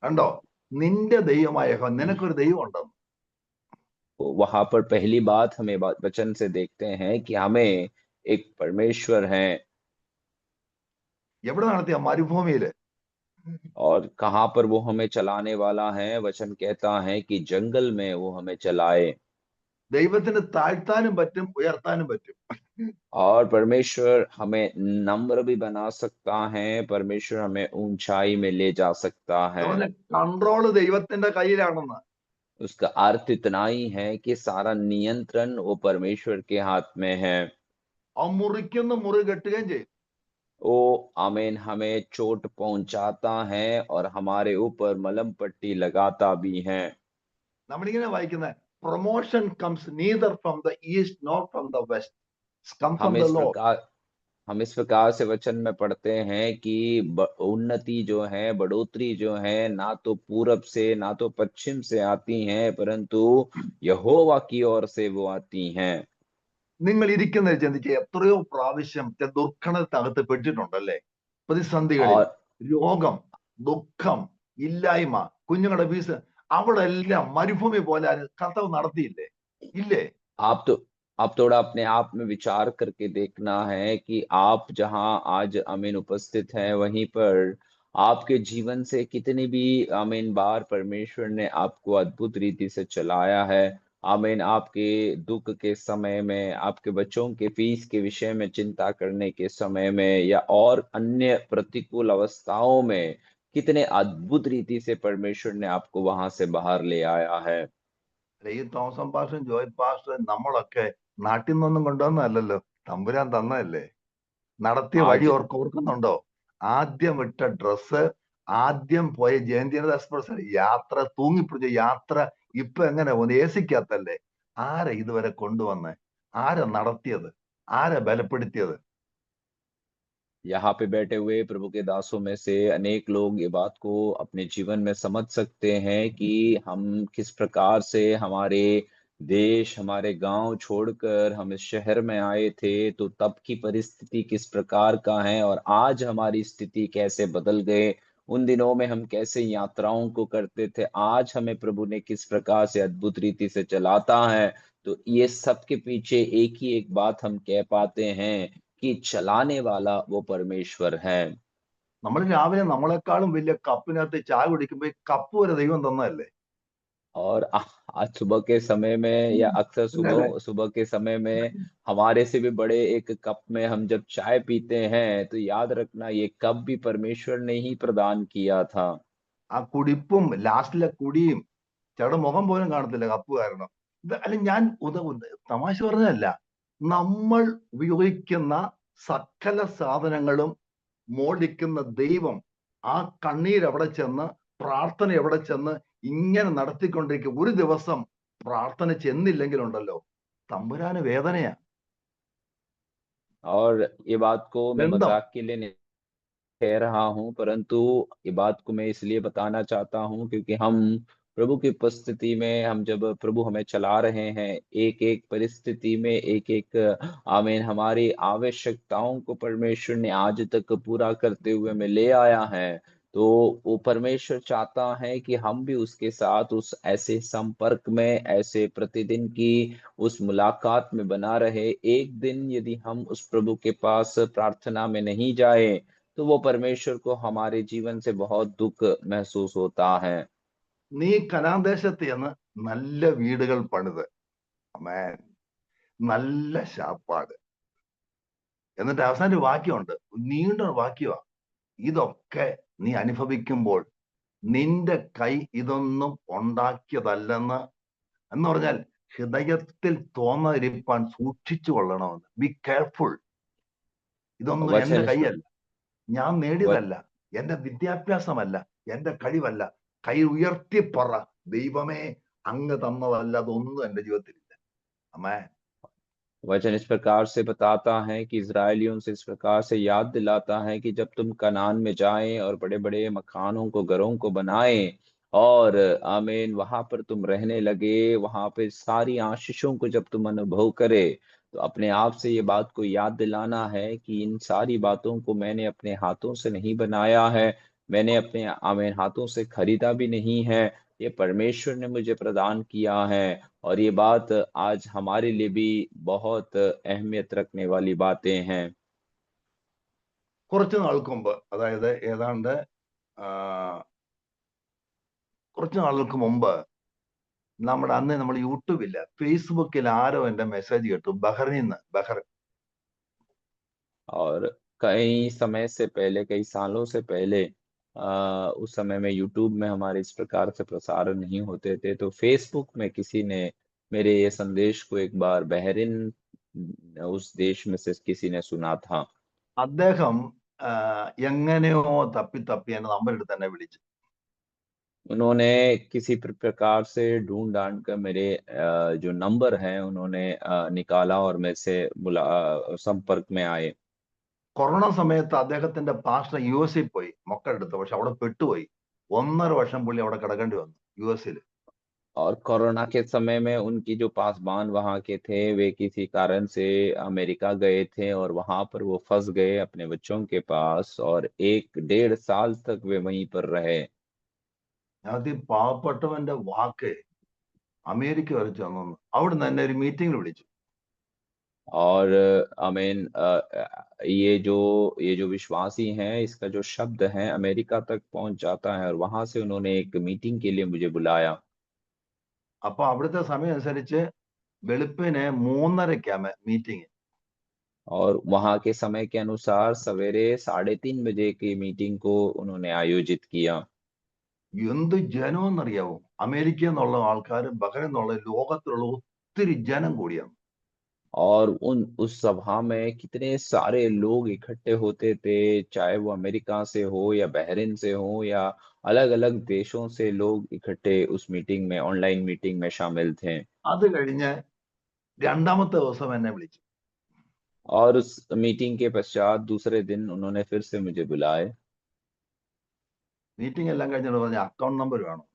കണ്ടോ, നിന്റെ ദൈവമായ യഹോവ, നിനക്കൊരു ദൈവം ഉണ്ടെന്ന്. वहां पर पहली बात हमें वचन से देखते हैं कि हमें एक परमेश्वर है। എവിടെ നടത്തിയ? മരുഭൂമിയില്. और कहाँ पर वो हमें चलाने वाला है? वचन कहता है कि जंगल में वो हमें चलाए। ദൈവത്തിന് താഴ്ത്താനും പറ്റും, ഉയർത്താനും പറ്റും. और परमेश्वर हमें नम्र भी बना सकता है, परमेश्वर हमें ऊंचाई में ले जा सकता है। കൺട്രോള് ദൈവത്തിന്റെ കയ്യിലാണെന്ന്. उसका अर्थ इतना ही है कि सारा नियंत्रण वो परमेश्वर के हाथ में है। അവൻ മുറിക്കുന്ന മുറി കെട്ടുകയും ചെയ്യും. वो आमीन हमें चोट पहुंचाता है और हमारे ऊपर मलम पट्टी लगाता भी है। നമ്മളിങ്ങനെ വായിക്കുന്നത്, promotion comes neither from the east nor from the west, come from हम ദ इस ലോർഡ്. प्रकार हम इस प्रकार से वचन में पढ़ते हैं कि उन्नति जो है, बढ़ोतरी जो है, ना तो पूरब से ना तो पश्चिम से आती हैं, परंतु यहोवा की ओर से वो आती हैं। നിങ്ങൾ ഇരിക്കുന്നത് ചിന്തിച്ച് എത്രയോ പ്രാവശ്യം ദുർഘടത്തിനകത്ത് പെട്ടിട്ടുണ്ടല്ലേ? പ്രതിസന്ധികളിൽ, और രോഗം, ദുഃഖം, ഇല്ലായ്മ, കുഞ്ഞുങ്ങളുടെ ഫീസ്, അവിടെ എല്ലാം മരുഭൂമി പോലെ കർത്താവ് നടത്തിയില്ലേ? ഇല്ലേ? आप थोड़ा अपने आप में विचार करके देखना है कि आप जहां आज आमीन उपस्थित हैं, वहीं पर आपके जीवन से कितनी भी आमीन बार परमेश्वर ने आपको अद्भुत रीति से चलाया है। आमीन आपके दुख के समय में, आपके बच्चों के फीस के विषय में चिंता करने के समय में, या और अन्य प्रतिकूल अवस्थाओं में कितने अद्भुत रीति से परमेश्वर ने आपको वहां से बाहर ले आया है। ഈ തോമസം പാസ്റ്റർ, ജോയ് പാസ്റ്റർ, നമ്മളൊക്കെ നാട്ടിൽ നിന്നൊന്നും കൊണ്ടുവന്നതല്ലല്ലോ, തമ്പുരാൻ തന്നതല്ലേ. നടത്തിയ വഴി आज ഓർക്കുന്നുണ്ടോ? ആദ്യം ഇട്ട ഡ്രസ്സ്, ആദ്യം പോയ ജയന്തിയുടെ എക്സ്പ്രസ് യാത്ര, തൂങ്ങിപ്പിടിച്ച യാത്ര ഇപ്പൊ എങ്ങനെ പോകുന്നു? ഏസിക്കകത്തല്ലേ. ആരാ ഇതുവരെ കൊണ്ടുവന്ന്? ആരാ നടത്തിയത്? ആരാ ബലപ്പെടുത്തിയത്? यहाँ पे बैठे हुए प्रभु के दासों में से अनेक लोग ये बात को अपने जीवन में समझ सकते हैं कि हम किस प्रकार से हमारे देश, हमारे गांव छोड़कर हम इस शहर में आए थे, तो तब की परिस्थिति किस प्रकार का है और आज हमारी स्थिति कैसे बदल गए। उन दिनों में हम कैसे यात्राओं को करते थे, आज हमें प्रभु ने किस प्रकार से अद्भुत रीति से चलाता है। तो ये सब के पीछे एक ही एक बात हम कह पाते हैं कि चलाने वाला वो परमेश्वर है। നമ്മൾ രാവിലെ നമ്മളെക്കാളും വലിയ കപ്പിനകത്ത് ചായ കുടിക്കുമ്പോ ഈ കപ്പ് വരെ ദൈവം തന്നതല്ലേ? और आज सुबह के समय में या अक्सर പിന്നല്ലേ? सुबह सुबह के समय में हमारे से भी बड़े एक कप में हम जब चाय पीते हैं, तो याद रखना ये कप भी परमेश्वर ने ही प्रदान किया था। ആ കുടിപ്പും ലാസ്റ്റിലെ കുടിയും ചേട്ടൻ മുഖം പോലും കാണത്തില്ല കപ്പ് കാരണം. ഇത് അല്ല ഞാൻ തമാശ പറഞ്ഞതല്ല. നമ്മൾ ഉപയോഗിക്കുന്ന സകല സാധനങ്ങളും മോടിക്കുന്ന ദൈവം ആ കണ്ണീര് എവിടെ ചെന്ന് പ്രാർത്ഥന എവിടെ ചെന്ന് ഇങ്ങനെ നടത്തിക്കൊണ്ടിരിക്കും. ഒരു ദിവസം പ്രാർത്ഥന ചെന്നില്ലെങ്കിലുണ്ടല്ലോ തമ്പുരാന് വേദനയാ. और ये बात को मैं ബന്ധം मजाक के लिए नहीं कह रहा हूँ, परंतु ये बात को मैं इसलिए बताना चाहता हूँ क्योंकि हम प्रभु की उपस्थिति में, हम जब प्रभु हमें चला रहे हैं, एक-एक परिस्थिति में एक-एक आमीन हमारी आवश्यकताओं को परमेश्वर ने आज तक पूरा करते हुए हमें ले आया है। तो वो परमेश्वर चाहता है कि हम भी उसके साथ उस ऐसे संपर्क में, ऐसे प्रतिदिन की उस मुलाकात में बना रहे। एक दिन यदि हम उस प्रभु के पास प्रार्थना में नहीं जाए, तो वो परमेश्वर को हमारे जीवन से बहुत दुःख महसूस होता है। നീ കനാൻ ദേശത്ത് ചെന്ന് നല്ല വീടുകൾ പണിത് അമേൻ നല്ല ശാപ്പാട് എന്നിട്ട് അവസാനം ഒരു വാക്യമുണ്ട്, നീണ്ട ഒരു വാക്യമാ. ഇതൊക്കെ നീ അനുഭവിക്കുമ്പോൾ നിന്റെ കൈ ഇതൊന്നും ഉണ്ടാക്കിയതല്ലെന്ന്, എന്ന് പറഞ്ഞാൽ ഹൃദയത്തിൽ തോന്നാതിരിപ്പാൻ സൂക്ഷിച്ചു കൊള്ളണമെന്ന്. Be careful. ഇതൊന്നും എന്റെ वचन इस കൈയല്ല, ഞാൻ व നേടിയതല്ല, എന്റെ വിദ്യാഭ്യാസമല്ല, എന്റെ കഴിവല്ല. കൈ ഉയർത്തി പറ, ദൈവമേ അങ്ങ് തന്നതല്ല അതൊന്നും എന്റെ ജീവിതത്തിലില്ല. അമ്മേ वचन इस प्रकार से बताता है कि इज़राइलियों से इस प्रकार से याद दिलाता है कि जब तुम कनान में जाएँ और बड़े-बड़े मकानों को, घरों को बनाएँ और आमीन वहाँ पर तुम रहने लगे, वहाँ पे सारी आशीषों को जब तुम अनुभव करे, तो अपने आप से ये बात को याद दिलाना है कि इन सारी बातों को मैंने अपने हाथों से नहीं बनाया है, मैंने अपने आमीन हाथों से खरीदा भी नहीं है, ये परमेश्वर ने मुझे प्रदान किया है। और ये बात आज हमारे लिए भी बहुत अहमियत रखने वाली बातें हैं। കുറച്ച് നാൾക്ക് മുമ്പ്, അതായത് ഏതാണ്ട് കുറച്ച് നാളുകൾക്ക് മുമ്പ് നമ്മൾ യൂട്യൂബില്ല, ഫേസ്ബുക്കിൽ ആരോ എന്റെ മെസ്സേജ് കേട്ടു, ബഹ്റിന്. और कई समय से पहले, कई सालों से पहले उस समय में यूट्यूब में हमारे इस प्रकार से प्रसारण नहीं होते थे, तो फेसबुक में किसी ने मेरे ये संदेश को एक बार बहरीन उस देश में से किसी ने सुना था। അദ്ദേഹം എങ്ങനെയോ തപ്പി എന്റെ നമ്പർ എടുത്ത് എന്നെ വിളിച്ചു. उन्होंने किसी प्रकार से ढूँढ-ढाँड कर मेरे जो नंबर हैं उन्होंने निकाला और मेरे से संपर्क में आए। കൊറോണ സമയത്ത് അദ്ദേഹത്തിന്റെ പാസ്റ്റർ യു എസിൽ പോയി മക്കളെടുത്ത്, പക്ഷെ അവിടെ പെട്ടുപോയി. 1.5 വർഷം പുള്ളി അവിടെ കിടക്കേണ്ടി വന്നു യു എസിൽ. और कोरोना के समय में उनकी जो पासबान वहाँ के थे, वे किसी कारण से अमेरिका गए थे और वहाँ पर वो फँस गए अपने बच्चों के पास और 1 डेढ़ साल तक वे वहीं पर रहे। ഞങ്ങൾക്ക് ഈ പാവപ്പെട്ടവന്റെ വാക്ക് അമേരിക്ക വരെ ചെന്നു. അവിടുന്ന് എന്നെ ഒരു മീറ്റിംഗിൽ വിളിച്ചു. और आमीन ये जो विश्वासी हैं, इसका जो शब्द है अमेरिका तक पहुँच जाता है और वहाँ से उन्होंने एक मीटिंग के लिए मुझे बुलाया। അപ്പൊ അവിടുത്തെ സമയം അനുസരിച്ച് വെളുപ്പിന് 3:30 മീറ്റിംഗ്. और वहाँ के समय के अनुसार सवेरे 3:30 बजे की मीटिंग को उन्होंने आयोजित किया। എന്ത് ജനമെന്നറിയാവോ? അമേരിക്കയിൽ നിന്നുള്ള ആൾക്കാർ, ബഹ്റൈനിൽ നിന്നുള്ള, ലോകത്തിലുള്ള ഒത്തിരി ജനം കൂടിയാണ്. और उस सभा में कितने सारे लोग इकट्ठे होते थे, चाहे वो अमेरिका से हो या बहरीन से हो या अलग-अलग देशों से लोग इकट्ठे उस मीटिंग में, ऑनलाइन मीटिंग में शामिल थे। അത് കഴിഞ്ഞ് രണ്ടാമത്തെ ദിവസം എന്നെ വിളിച്ചു. और उस मीटिंग के पश्चात दूसरे दिन उन्होंने फिर से मुझे बुलाए। മീറ്റിംഗ് എല്ലാം കഴിഞ്ഞിട്ട് പറഞ്ഞ അക്കൗണ്ട് നമ്പർ വേണം.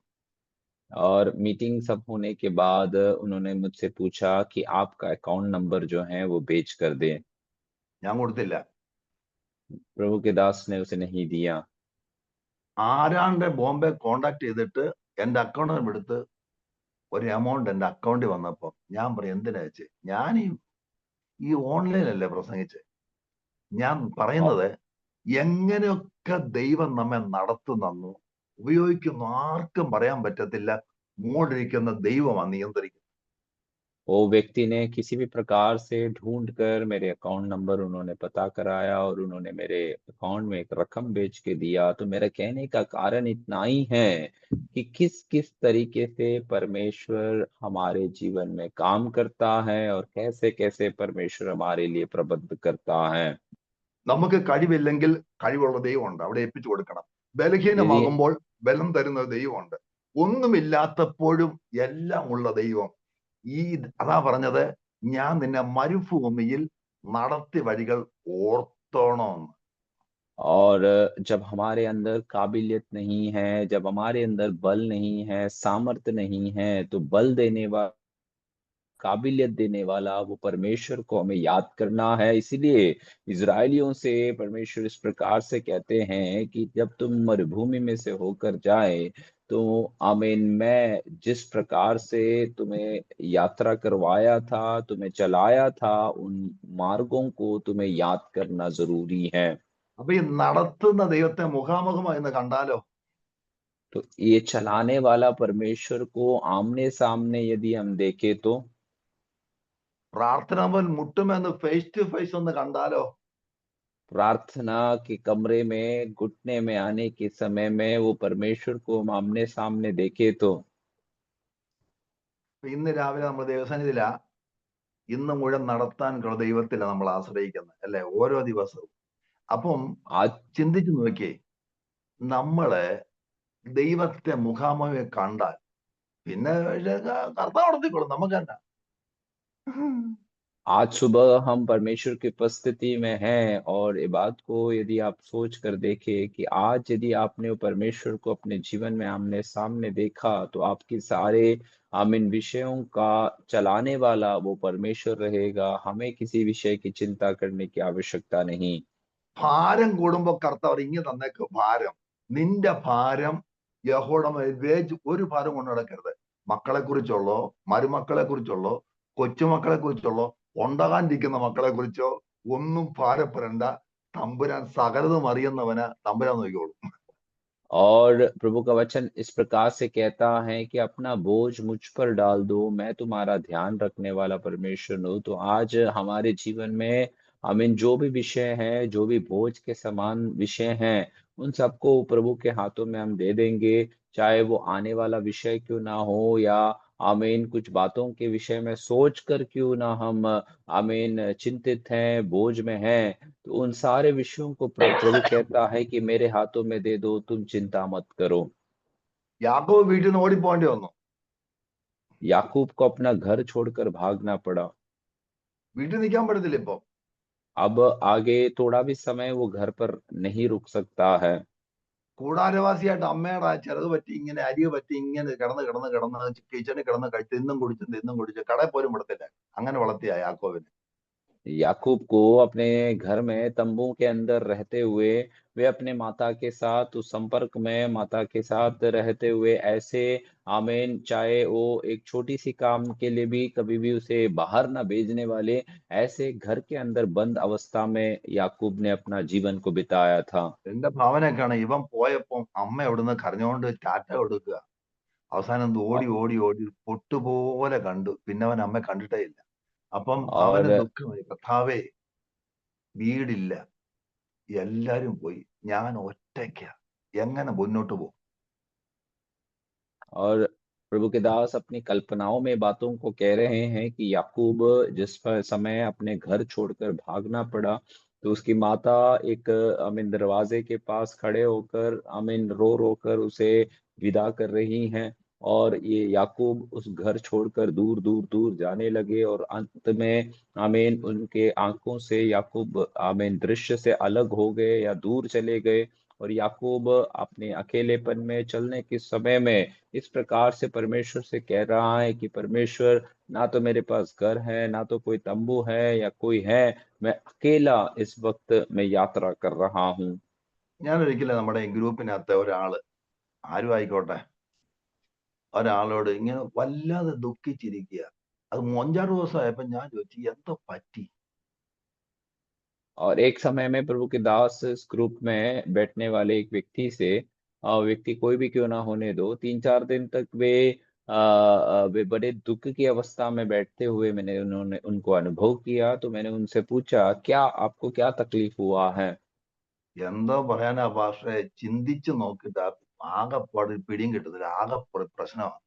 और मीटिंग सब होने के बाद उन्होंने मुझसे पूछा कि आपका अकाउंट नंबर जो है वो भेज कर दें। ഞാൻ കൊടുത്തില്ല. प्रभु के दास ने उसे नहीं दिया। ആരാണ്ട് ബോംബെ കോണ്ടാക്ട് ചെയ്തിട്ട് എന്റെ അക്കൗണ്ട് എടുത്ത് ഒരു എമൗണ്ട് എന്റെ അക്കൗണ്ടിൽ വന്നപ്പോ ഞാൻ പറയും എന്തിനാ വെച്ച് ഞാൻ ഈ ഓൺലൈനല്ലേ പ്രസംഗിച്ച് ഞാൻ और പറയുന്നത് എങ്ങനെയൊക്കെ ദൈവം നമ്മെ നടത്തുന്നു ഉപയോഗിക്കുന്നു ആർക്കും പറയാൻ പറ്റത്തില്ല. മൂടിരിക്കുന്ന ദൈവമാണ് നിയന്ത്രിക്കുന്നത്. वो व्यक्ति ने किसी भी प्रकार से ढूंढ कर मेरे अकाउंट नंबर उन्होंने पता कराया और उन्होंने मेरे अकाउंट में एक रकम भेज के दिया। तो मेरा कहने का कारण इतना ही है कि किस किस तरीके से परमेश्वर हमारे जीवन में काम करता है और कैसे कैसे परमेश्वर हमारे लिए प्रबंध करता है। നമുക്ക് കഴിവില്ലെങ്കിൽ കഴിവുള്ള ദൈവമുണ്ട്, അവിടെ ഏൽപ്പിച്ചു കൊടുക്കണം. यदि ബലഹീനമാകുമ്പോൾ ബലം തരുന്ന ദൈവമുണ്ട്. ഒന്നുമില്ലാത്തപ്പോഴും എല്ലാം ഉള്ള ദൈവം. അതാ പറഞ്ഞത് ഞാൻ നിന്നെ മരുഭൂമിയിൽ നടത്തി വഴികൾ ഓർത്തോണമെന്ന്. और जब हमारे अंदर काबिलियत नहीं है, जब हमारे अंदर बल नहीं है, सामर्थ्य नहीं है, तो बल देने वाला, काबिलियत देने वाला वो परमेश्वर को हमें याद करना है। इसीलिए इज़राइलियों से परमेश्वर इस प्रकार से कहते हैं कि जब तुम मरुभूमि में से होकर जाए, तो आमीन, मैं जिस प्रकार से तुम्हें यात्रा करवाया था, तुम्हें चलाया था, उन मार्गों को तुम्हें याद करना ज़रूरी है। അപ്പൊ ഈ നടത്തുന്ന ദൈവത്തെ മുഖാമുഖമായി ഒന്ന് കണ്ടാലോ? तो ये चलाने वाला परमेश्वर को आमने-सामने यदि हम देखें तो പ്രാർത്ഥന പോൽ മുട്ടുമെന്ന് ഫേസ് ടു ഫേസ് ഒന്ന് കണ്ടാലോ? प्रार्थना के कमरे में घुटने में आने के समय में वो परमेश्वर को हम आमने-सामने देखें तो ഇന്ന് രാവിലെ നമ്മൾ ദൈവസന്നിധിയിലാ. ഇന്ന് മുഴുവൻ നടത്താനുള്ള ദൈവത്തിലാണ് നമ്മൾ ആശ്രയിക്കുന്നത് അല്ലെ? ഓരോ ദിവസവും. അപ്പം आज ചിന്തിച്ചു നോക്കിയേ, നമ്മള് ദൈവത്തെ മുഖാമുഖം കണ്ടാൽ പിന്നെ കർത്താവ് നടത്തിക്കോളും, നമുക്ക് തന്നെ. आज सुबह हम परमेश्वर की उपस्थिति में हैं और ये बात को यदि आप सोच कर देखें कि आज यदि आपने वो परमेश्वर को अपने जीवन में आमने-सामने देखा, तो आपके सारे आमीन विषयों का चलाने वाला वो परमेश्वर रहेगा। हमें किसी विषय की चिंता करने की आवश्यकता नहीं। ഭാരം കൂടുമ്പോ കർത്താവ് ഇങ്ങ് തന്നേക്ക് ഭാരം. നിന്റെ ഭാരം യഹോവയുടെ മേൽ വേജ് ഒരു ഭാരം കൊണ്ട് നടക്കരുത്. മക്കളെ കുറിച്ചുള്ളോ, മരുമക്കളെ കുറിച്ചുള്ളോ, കൊച്ചുമക്കളെ കുറിച്ചുള്ളോ, ഉണ്ടാകാണ്ടിരിക്കുന്ന മക്കളെ കുറിച്ചോ ഒന്നും ഭാരപ്പെടണ്ട. തമ്പുരാൻ സകലതും അറിയുന്നവന് തമ്പുരാൻ നോക്കിക്കോളും. और प्रभु का वचन इस प्रकार से कहता है कि अपना बोझ मुझ पर डाल दो, मैं तुम्हारा ध्यान रखने वाला परमेश्वर हूँ। तो आज हमारे जीवन में आमीन जो भी विषय हैं, जो भी बोझ के समान विषय हैं, उन सबको प्रभु के हाथों में हम दे देंगे। चाहे वो आने वाला विषय क्यों ना हो या आमीन कुछ बातों के विषय में सोच कर क्यों ना हम आमीन चिंतित हैं, बोझ में हैं, तो उन सारे विषयों को प्रभु कहता है कि मेरे हाथों में दे दो, तुम चिंता मत करो। യാക്കോബ് വീട്ടിൽ നിന്ന് ഓടിപ്പോണ്ടി വന്നു. याकूब को अपना घर छोड़कर भागना पड़ा। വീട്ടിൽ നിൽക്കാൻ പറ്റത്തില്ല ഇപ്പൊ. अब आगे थोड़ा भी समय वो घर पर नहीं रुक सकता है। കൂടാരവാസിയായിട്ട് അമ്മയുടെ ആ ചെറുത് പറ്റി ഇങ്ങനെ അരി പറ്റി ഇങ്ങനെ കിടന്ന് കിച്ചണിൽ കിടന്ന് കഴിച്ച് തിന്നും കുടിച്ച് കടയിൽ പോലും വിടത്തില്ല. അങ്ങനെ വളർത്തിയ യാക്കോബിനെ. याकूब को अपने घर में तंबू के अंदर रहते हुए वे अपने माता के साथ उस संपर्क में माता के साथ रहते हुए ऐसे आमीन चाहे वो एक छोटी सी काम के लिए भी कभी भी उसे बाहर ना भेजने वाले ऐसे घर के अंदर बंद अवस्था में याकूब ने अपना जीवन को बिताया था। എന്റെ ഭാവനയൊക്കെയാണ് ഇവൻ പോയപ്പം അമ്മ എവിടുന്ന് കരഞ്ഞുകൊണ്ട് ടാറ്റ കൊടുക്കുക. അവസാനം ഓടി പൊട്ടുപോലെ കണ്ടു. പിന്നെ അവൻ അമ്മ കണ്ടിട്ടേ ഇല്ല. അപ്പം അവന് और ദുഃഖമായി, കർത്താവേ വീടില്ല, എല്ലാരും പോയി, ഞാൻ ഒറ്റയ്ക്ക, എങ്ങനെ മുന്നോട്ട് പോകും? और प्रभु के दास अपनी कल्पनाओं में बातों को कह रहे हैं कि याकूब जिस समय अपने घर छोड़कर भागना पड़ा, तो उसकी माता एक आमीन दरवाजे के पास खड़े होकर आमीन रो रो कर उसे विदा कर रही हैं और ये याकूब उस घर छोड़कर दूर दूर दूर जाने लगे और अंत में आमीन उनके आंखों से याकूब आमीन दृश्य से अलग हो गए या दूर चले गए और याकूब अपने अकेलेपन में चलने के समय में इस प्रकार से परमेश्वर से कह रहा है कि परमेश्वर, ना तो मेरे पास घर है, ना तो कोई तंबू है या कोई है, मैं अकेला इस वक्त मैं यात्रा कर रहा हूँ। ഞാൻ ഒരിക്കലും നമ്മുടെ ഈ ഗ്രൂപ്പിനകത്ത് ഒരാള് ആരും ആയിക്കോട്ടെ ഒരാളോട് ഇങ്ങനെ വല്ലാതെ ദുഃഖിച്ചിരിക്കുക. അത് 5-6 ദിവസമായപ്പോ ഞാൻ ചോദിച്ചു എന്തോ പറ്റി. और एक समय में प्रभु के दास इस ग्रुप में बैठने वाले एक व्यक्ति से, व्यक्ति कोई भी क्यों ना होने दो, 3-4 दिन तक वे बड़े दुख की अवस्था में बैठते हुए मैंने उन्होंने उनको अनुभव किया। तो मैंने उनसे पूछा, क्या आपको क्या तकलीफ हुआ है? എന്തോ പറയാനാ പാസ്റ്ററെ, ചിന്തിച്ചു നോക്കിയിട്ട് ആകെപ്പാട് പിടിയും കിട്ടുന്നില്ല, ആകെ പ്രശ്നമാണ്.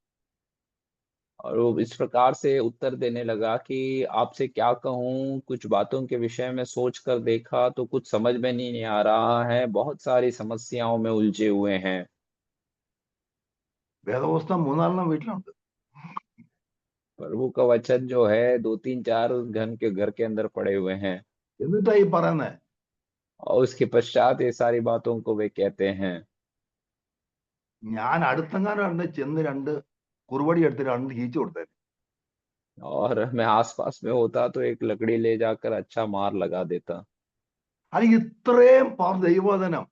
और वो इस प्रकार से उत्तर देने लगा कि आपसे क्या कहूँ, कुछ बातों के विषय में सोच कर देखा तो कुछ समझ में नहीं आ रहा है, बहुत सारी समस्याओं में उलझे हुए हैं। വേദപുസ്തകം 3-4 വീട്ടിലുണ്ട്. प्रभु का वचन जो है 2-3-4 घर के अंदर पड़े हुए हैं, എന്നിട്ടാ ഈ പറയുന്നേ, और उसके पश्चात ये सारी बातों को वे कहते हैं। ഞാൻ അടുത്തെങ്ങാനും ചെന്ന് 2 കുറുവടി എടുത്ത് 2 കീച്ചു കൊടുത്തേനെ. और मैं आसपास में होता तो एक लकड़ी ले जाकर अच्छा मार लगा देता। അല്ലെങ്കിൽ ഇത്രയും ദൈവവചനം,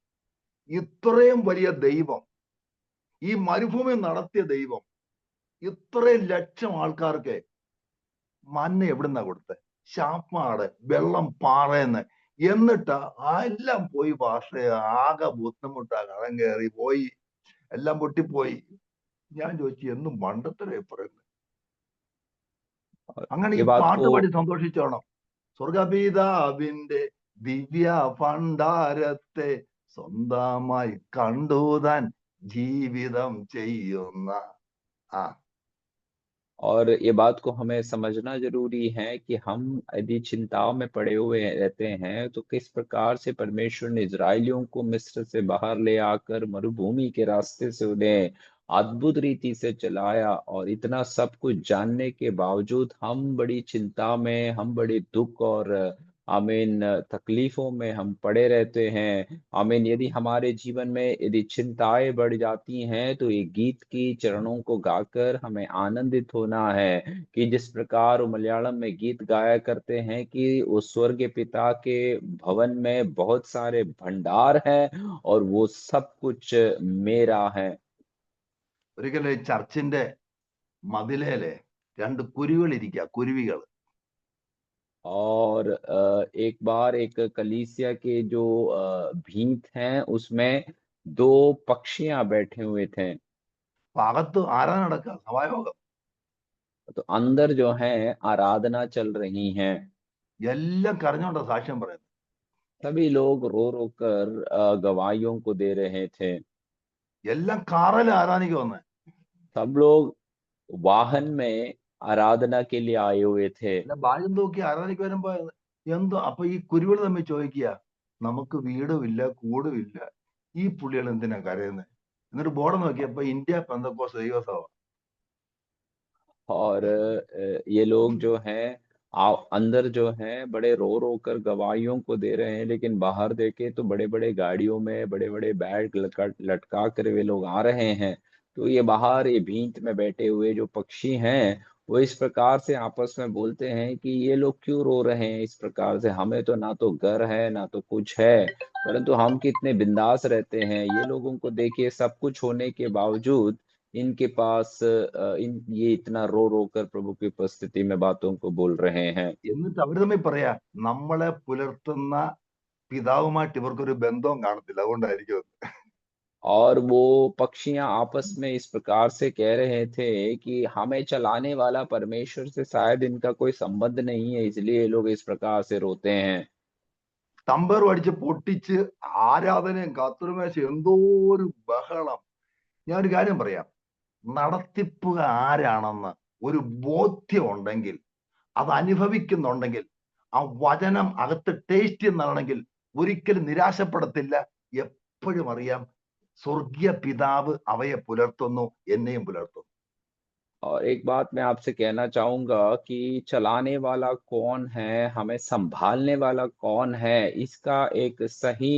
ഇത്രയും വലിയ ദൈവം, ഈ മരുഭൂമി നടത്തിയ ദൈവം ഇത്രയും ലക്ഷം ആൾക്കാർക്ക് മന്ന എവിടുന്നാ കൊടുത്തത്? ശാപ്പാട്, വെള്ളം പാറയെന്ന്. എന്നിട്ട് എല്ലാം പോയി ഭാഷ ആകെ ബുദ്ധിമുട്ടാ, കടം കയറി പോയി, എല്ലാം പൊട്ടിപ്പോയി. ഞാൻ ചോദിച്ചു എന്നും മണ്ടത്തരേ പറയുന്നത്. और അങ്ങനെ ये ഈ बात പാട്ട് को പാടി സന്തോഷിച്ചോണം. സ്വർഗപിതാവിന്റെ ദിവ്യ ഭണ്ഡാരത്തെ സ്വന്തമായി കണ്ടുതാൻ ജീവിതം ചെയ്യുന്ന ആ और ये बात को हमें समझना जरूरी है कि हम यदि चिंताओं में पड़े हुए रहते हैं तो किस प्रकार से परमेश्वर ने इजरायलियों को मिस्र से बाहर ले आकर मरुभूमि के रास्ते से उन्हें अद्भुत रीति से चलाया, और इतना सब कुछ जानने के बावजूद हम बड़ी चिंता में, हम बड़े दुख और आमीन तकलीफों में हम पड़े रहते हैं। आमीन, यदि हमारे जीवन में यदि चिंताएं बढ़ जाती हैं तो ये गीत की चरणों को गाकर हमें आनंदित होना है कि जिस प्रकार वो मलयालम में गीत गाया करते हैं कि वो स्वर्ग पिता के भवन में बहुत सारे भंडार हैं और वो सब कुछ मेरा है। ഒരിക്കലും ഈ ചർച്ചിന്റെ മതിലേലെ 2 കുരുവികൾ ഇരിക്കുക, കുരുവികൾ. और एक बार एक कलीसिया के जो भीत हैं उसमें 2 पक्षियां बैठे हुए थे। അപ്പൊ അകത്ത് ആരാ നടക്കുക? സഭായോഗം. तो अंदर जो है आराधना चल रही है। എല്ലാം കരഞ്ഞോണ്ടാ സാക്ഷ്യം പറയുന്നത്. सभी लोग रो रो कर गवाहियों को दे रहे थे। എല്ലാം കാറിൽ ആരാധിക്ക് വന്നേ. सब लोग वाहन में आराधना के लिए आए हुए थे। എല്ലാം ഭാഗ്യം തൂക്കി ആരാധിക്ക് വരുമ്പോ എന്തോ. അപ്പൊ ഈ കുരുവികൾ തമ്മിൽ ചോദിക്കുക, നമുക്ക് വീടുമില്ല, കൂടുമില്ല, ഈ പുള്ളികൾ എന്തിനാ കരയുന്നത്? എന്നിട്ട് ബോർഡ് നോക്കിയപ്പോ ഇന്ത്യ പെന്തക്കോസ്ത് ദൈവസഭ. और ये लोग जो हैं अंदर जो हैं बड़े रो रो कर गवाहियों को दे रहे हैं, लेकिन बाहर देखे तो बड़े बड़े गाड़ियों में बड़े बड़े बैग लटका कर वे लोग आ रहे हैं। तो ये बाहर ये भींत में बैठे हुए जो पक्षी हैं वो इस प्रकार से आपस में बोलते हैं कि ये लोग क्यों रो रहे हैं इस प्रकार से, हमें तो ना तो घर है ना तो कुछ है, परंतु हम कितने बिंदास रहते हैं। ये लोगों को देखिए, सब कुछ होने के बावजूद इनके पास ये इतना रो रो कर प्रभु की उपस्थिति में बातों को बोल रहे हैं। എന്നിട്ട് അവർ തമ്മിൽ പറയാ, നമ്മളെ പുലർത്തുന്ന പിതാവുമായിട്ട് ഇവർക്കൊരു ബന്ധവും കാണത്തില്ല, അതുകൊണ്ടായിരിക്കും. और वो पक्षियां आपस में इस प्रकार से कह रहे थे कि हमें चलाने वाला परमेश्वर से शायद इनका कोई संबंध नहीं है, इसलिए ये लोग इस प्रकार से रोते हैं। തമ്പേറും അടിച്ച് പൊട്ടിച്ച് ആരാധനയും കത്തുരുമേശ എന്തോ ഒരു ബഹളം. ഞാൻ ഒരു കാര്യം പറയാം, നടത്തിപ്പുക ആരാണെന്ന് ഒരു ബോധ്യം ഉണ്ടെങ്കിൽ, അത് അനുഭവിക്കുന്നുണ്ടെങ്കിൽ, ആ വചനം അകത്ത് ടേസ്റ്റ് ചെയ്യുന്നതാണെങ്കിൽ ഒരിക്കലും നിരാശപ്പെടത്തില്ല. എപ്പോഴും അറിയാം സ്വർഗീയ പിതാവ് അവയെ പുലർത്തുന്നു, എന്നെയും പുലർത്തുന്നു. और एक बात मैं आपसे कहना चाहूंगा कि चलाने वाला कौन है, हमें संभालने वाला कौन है, इसका एक सही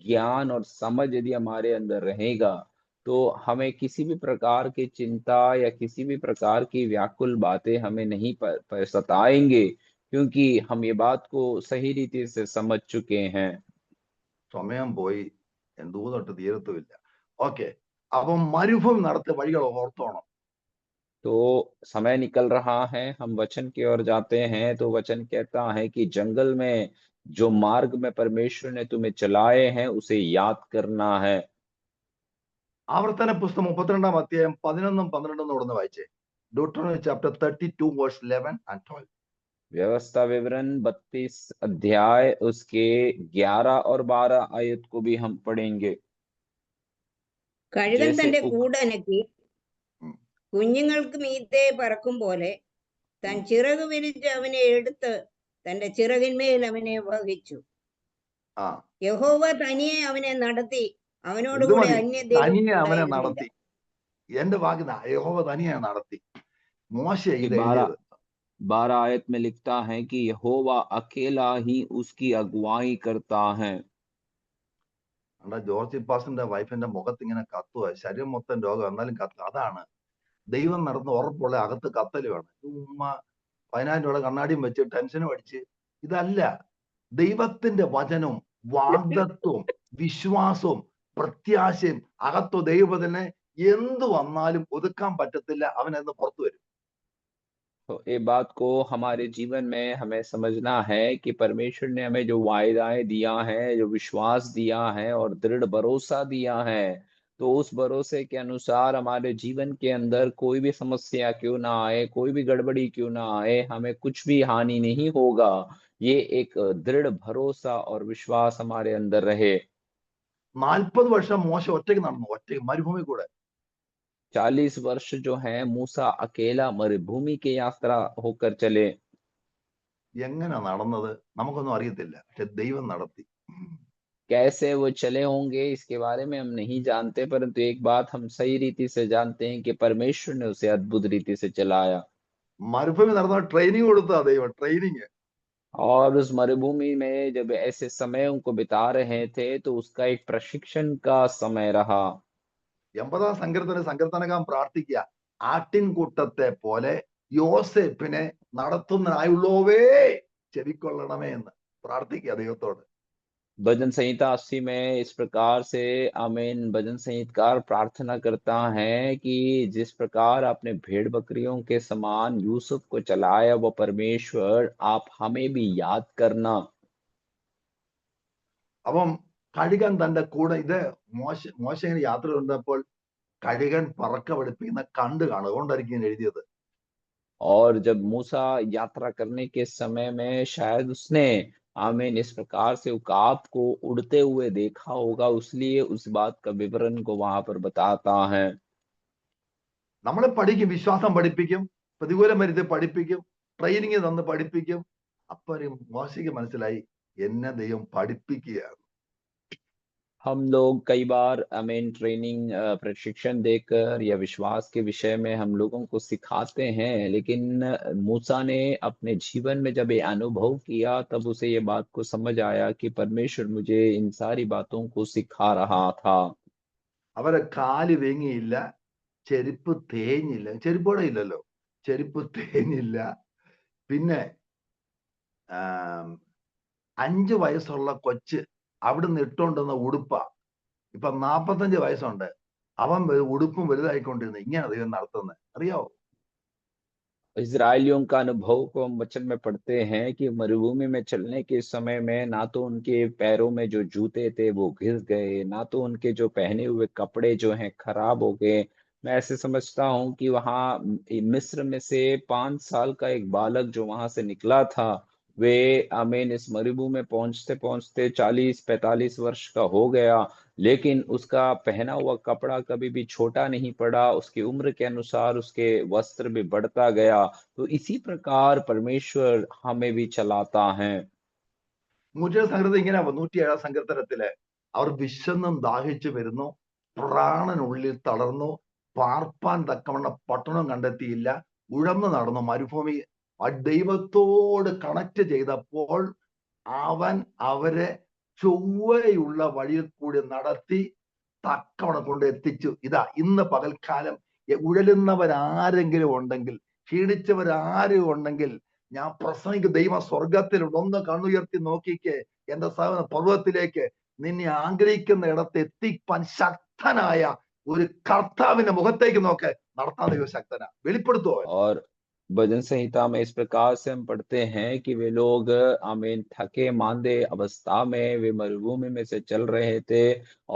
ज्ञान और समझ यदि हमारे अंदर रहेगा, तो हमें किसी भी प्रकार की चिंता या किसी भी प्रकार की व्याकुल बातें हमें नहीं पर सताएंगे, क्योंकि हम ये बात को सही रीति से समझ चुके हैं। സമയം പോയി എന്തോ തൊട്ട് തീരത്തുമില്ല. ഓക്കെ, അപ്പം മരുഭൂമി നടത്തിയ വഴികൾ ഓർത്തോണം. तो समय निकल रहा है, हम वचन की ओर जाते हैं, तो वचन कहता है कि जंगल में जो मार्ग में परमेश्वर ने तुम्हें चलाए हैं उसे याद करना है। ആവർത്തന പുസ്തകം 32-ാം അധ്യായം 11-12 തുടർന്ന് വായിച്ചേ. Deuteronomy chapter 32 verse 11 and 12. व्यवस्था विवरण 32 अध्याय उसके 11 और 12 आयत को भी हम पढ़ेंगे। കഴുകൻ जैसे തന്റെ उक കൂടനക്കി ഉം. കുഞ്ഞുങ്ങൾക്ക് മീതെ പറക്കും പോലെ താൻ ചിറക് വിരിച്ച് അവനെ എടുത്ത് തന്റെ ചിറകിന്മേൽ അവനെ വഹിച്ചു. ആ യഹോവ തനിയെ അവനെ നടത്തി, ഇത് അവനോടുകൂടെ മതി, അന്യദൈവം തനിയെ അവനെ ഉണ്ടായിരുന്നില്ല. നടത്തി. എന്റെ വാക്ക് യഹോവ തനിയെ നടത്തി. മോശ ये ഇത് 12 എഴുതിയത്. 12 आयत में लिखता है कि यहोवा अकेला ही उसकी अगुवाई करता है। അണ്ട ജോർജ് പാസിന്റെ വൈഫിന്റെ മുഖത്ത് ഇങ്ങനെ കത്തുക, ശരീരം മൊത്തം രോഗം, എന്നാലും കത്തുക. അതാണ് ദൈവം നടന്ന് ഉറപ്പുള്ള അകത്ത് കത്തല് വേണം. ഉമ്മ 10,000 രൂപയുടെ കണ്ണാടിയും വെച്ച് ടെൻഷനും അടിച്ച് ഇതല്ല. ദൈവത്തിന്റെ വചനവും വാഗ്ദത്വവും വിശ്വാസവും പ്രത്യാശയും അകത്തു ദൈവത്തിനെ എന്ത് വന്നാലും ഒതുക്കാൻ പറ്റത്തില്ല, അവൻ എന്ന് പുറത്തു വരും. तो ये बात को हमारे जीवन में हमें समझना है कि परमेश्वर ने हमें जो वायदाएं दिया है, जो विश्वास दिया है और दृढ़ भरोसा दिया है, तो उस भरोसे के अनुसार हमारे जीवन के अंदर कोई भी समस्या क्यों ना आए, कोई भी गड़बड़ी क्यों ना आए, हमें कुछ भी हानि नहीं होगा। ये एक दृढ़ भरोसा और विश्वास हमारे अंदर रहे। 40 വർഷം മോശ ഒറ്റയ്ക്ക് നടന്നു, ഒറ്റയ്ക്ക് മരുഭൂമി കൂടെ. 40 वर्ष जो है मूसा अकेला मरुभूमि की यात्रा होकर चले। എങ്ങനെ നടന്നത് നമുക്കൊന്നും അറിയത്തില്ല, പക്ഷെ ദൈവം നടത്തി. कैसे वो चले होंगे इसके बारे में हम नहीं जानते, परंतु एक बात हम सही रीति से जानते हैं कि परमेश्वर ने उसे अद्भुत रीति से चलाया। മരുഭൂമി നടന്ന ട്രെയിനിങ് കൊടുത്താ ദൈവം, ട്രെയിനിങ്. और उस मरुभूमि में जब ऐसे समय उनको बिता रहे थे तो उसका एक प्रशिक्षण का समय रहा। 80-ാം സങ്കീർത്തനകാരൻ പ്രാർത്ഥിക്കുക, ആട്ടിൻകൂട്ടത്തെ പോലെ യോസേപ്പിനെ നടത്തുന്നതിനായുള്ളവേ ചെവിക്കൊള്ളണമേ എന്ന് പ്രാർത്ഥിക്കുക ദൈവത്തോട്. भजन संहिता 80 में इस प्रकार से आमीन भजन संहितकार प्रार्थना करता है कि जिस प्रकार आपने भेड़ बकरियों के समान यूसुफ को चलाया, वो परमेश्वर आप हमें भी याद करना। അപ്പം കഴുകൻ തന്റെ കൂടെ, ഇത് മോശ ഇങ്ങനെ യാത്ര ചെയ്തപ്പോൾ കഴുകൻ പറക്ക പഠിപ്പിക്കുന്ന കണ്ട് കാണും, അതുകൊണ്ടായിരിക്കും ഇങ്ങനെ എഴുതിയത്. और जब मूसा यात्रा करने के समय में शायद उसने आमीन इस प्रकार से उकाब को उड़ते हुए देखा होगा, इसलिए उस बात का विवरण को वहां पर बताता है। നമ്മളെ പഠിക്കും, വിശ്വാസം പഠിപ്പിക്കും, പ്രതികൂലം വരുത്തി പഠിപ്പിക്കും, ട്രെയിനിങ് തന്ന് പഠിപ്പിക്കും. അപ്പൊ മോശയ്ക്ക് മനസ്സിലായി എന്നെ ദൈവം പഠിപ്പിക്കുകയാണ്. हम लोग कई बार आमीन ट्रेनिंग प्रशिक्षण देकर या विश्वास के विषय में हम लोगों को सिखाते हैं, लेकिन मूसा ने अपने जीवन में जब ये अनुभव किया तब उसे ये बात को समझ आया कि परमेश्वर मुझे इन सारी बातों को सिखा रहा था। അവരെ കാല് വീങ്ങിയില്ല, ചെരുപ്പ് തേഞ്ഞില്ല, ചെരുപ്പോടെ ഇല്ലല്ലോ, ചെരുപ്പ് തേഞ്ഞില്ല. പിന്നെ 5 വയസ്സുള്ള കൊച്ച് അവിടുന്ന് ഇട്ടോണ്ടുവന്ന ഉടുപ്പാ, ഇപ്പൊ 45 വയസ്സുണ്ട്, അവൻ ഉടുപ്പും വലുതായിക്കൊണ്ടിരുന്നു. ഇങ്ങനെ ദൈവം നടത്തുന്നത് അറിയാവോ? इजरायलियों का अनुभव को हम वचन में पढ़ते हैं कि मरुभूमि में चलने के समय में ना तो उनके पैरों में जो जूते थे वो घिस गए, ना तो उनके जो पहने हुए कपड़े जो हैं खराब हो गए। मैं ऐसे समझता हूँ कि वहाँ मिस्र में से 5 साल का एक बालक जो वहां से निकला था, वे आमीन इस मरुभूमि में पहुंचते पहुंचते 40-45 वर्ष का हो गया, लेकिन उसका पहना हुआ कपड़ा कभी भी छोटा नहीं पड़ा, उसकी उम्र के अनुसार उसके वस्त्र भी बढ़ता गया। तो इसी प्रकार परमेश्वर हमें भी चलाता है। നൂറ്റിയേഴ് സങ്കീർത്തനം ഇങ്ങനെ 107-ാം സങ്കീർത്തനത്തില് അവർ വിശന്നും ദാഹിച്ചു വരുന്നു, പ്രാണനുള്ളിൽ തളർന്നു, പാർപ്പാൻ തക്കവണ്ണം പട്ടണം കണ്ടെത്തിയില്ല. ഉഴന്നു നടന്നു മരുഭൂമി. ആ ദൈവത്തോട് കണക്ട് ചെയ്തപ്പോൾ അവൻ അവരെ ചൊവ്വയുള്ള വഴിയിൽ കൂടി നടത്തി തക്കവണ്ണം കൊണ്ട് എത്തിച്ചു. ഇതാ ഇന്ന് പകൽക്കാലം ഉഴലുന്നവരാരെങ്കിലും ഉണ്ടെങ്കിൽ, ക്ഷീണിച്ചവരാരും ഉണ്ടെങ്കിൽ, ഞാൻ പ്രസംഗിക്കും, ദൈവം സ്വർഗത്തിലുണ്ട്. ഒന്ന് കണ്ണുയർത്തി നോക്കിക്കേ എന്റെ സഹോദരൻ, പർവ്വതത്തിലേക്ക് നിന്നെ ആഗ്രഹിക്കുന്ന ഇടത്ത് എത്തിപ്പാൻ ശക്തനായ ഒരു കർത്താവിന്റെ മുഖത്തേക്ക് നോക്ക്. നടത്താൻ ദൈവം ശക്തനാ, വെളിപ്പെടുത്തുവോ? और भजन संहिता में इस प्रकार से हम पढ़ते हैं कि वे लोग आमीन थके मांदे अवस्था में वे मरुभूमि में से चल रहे थे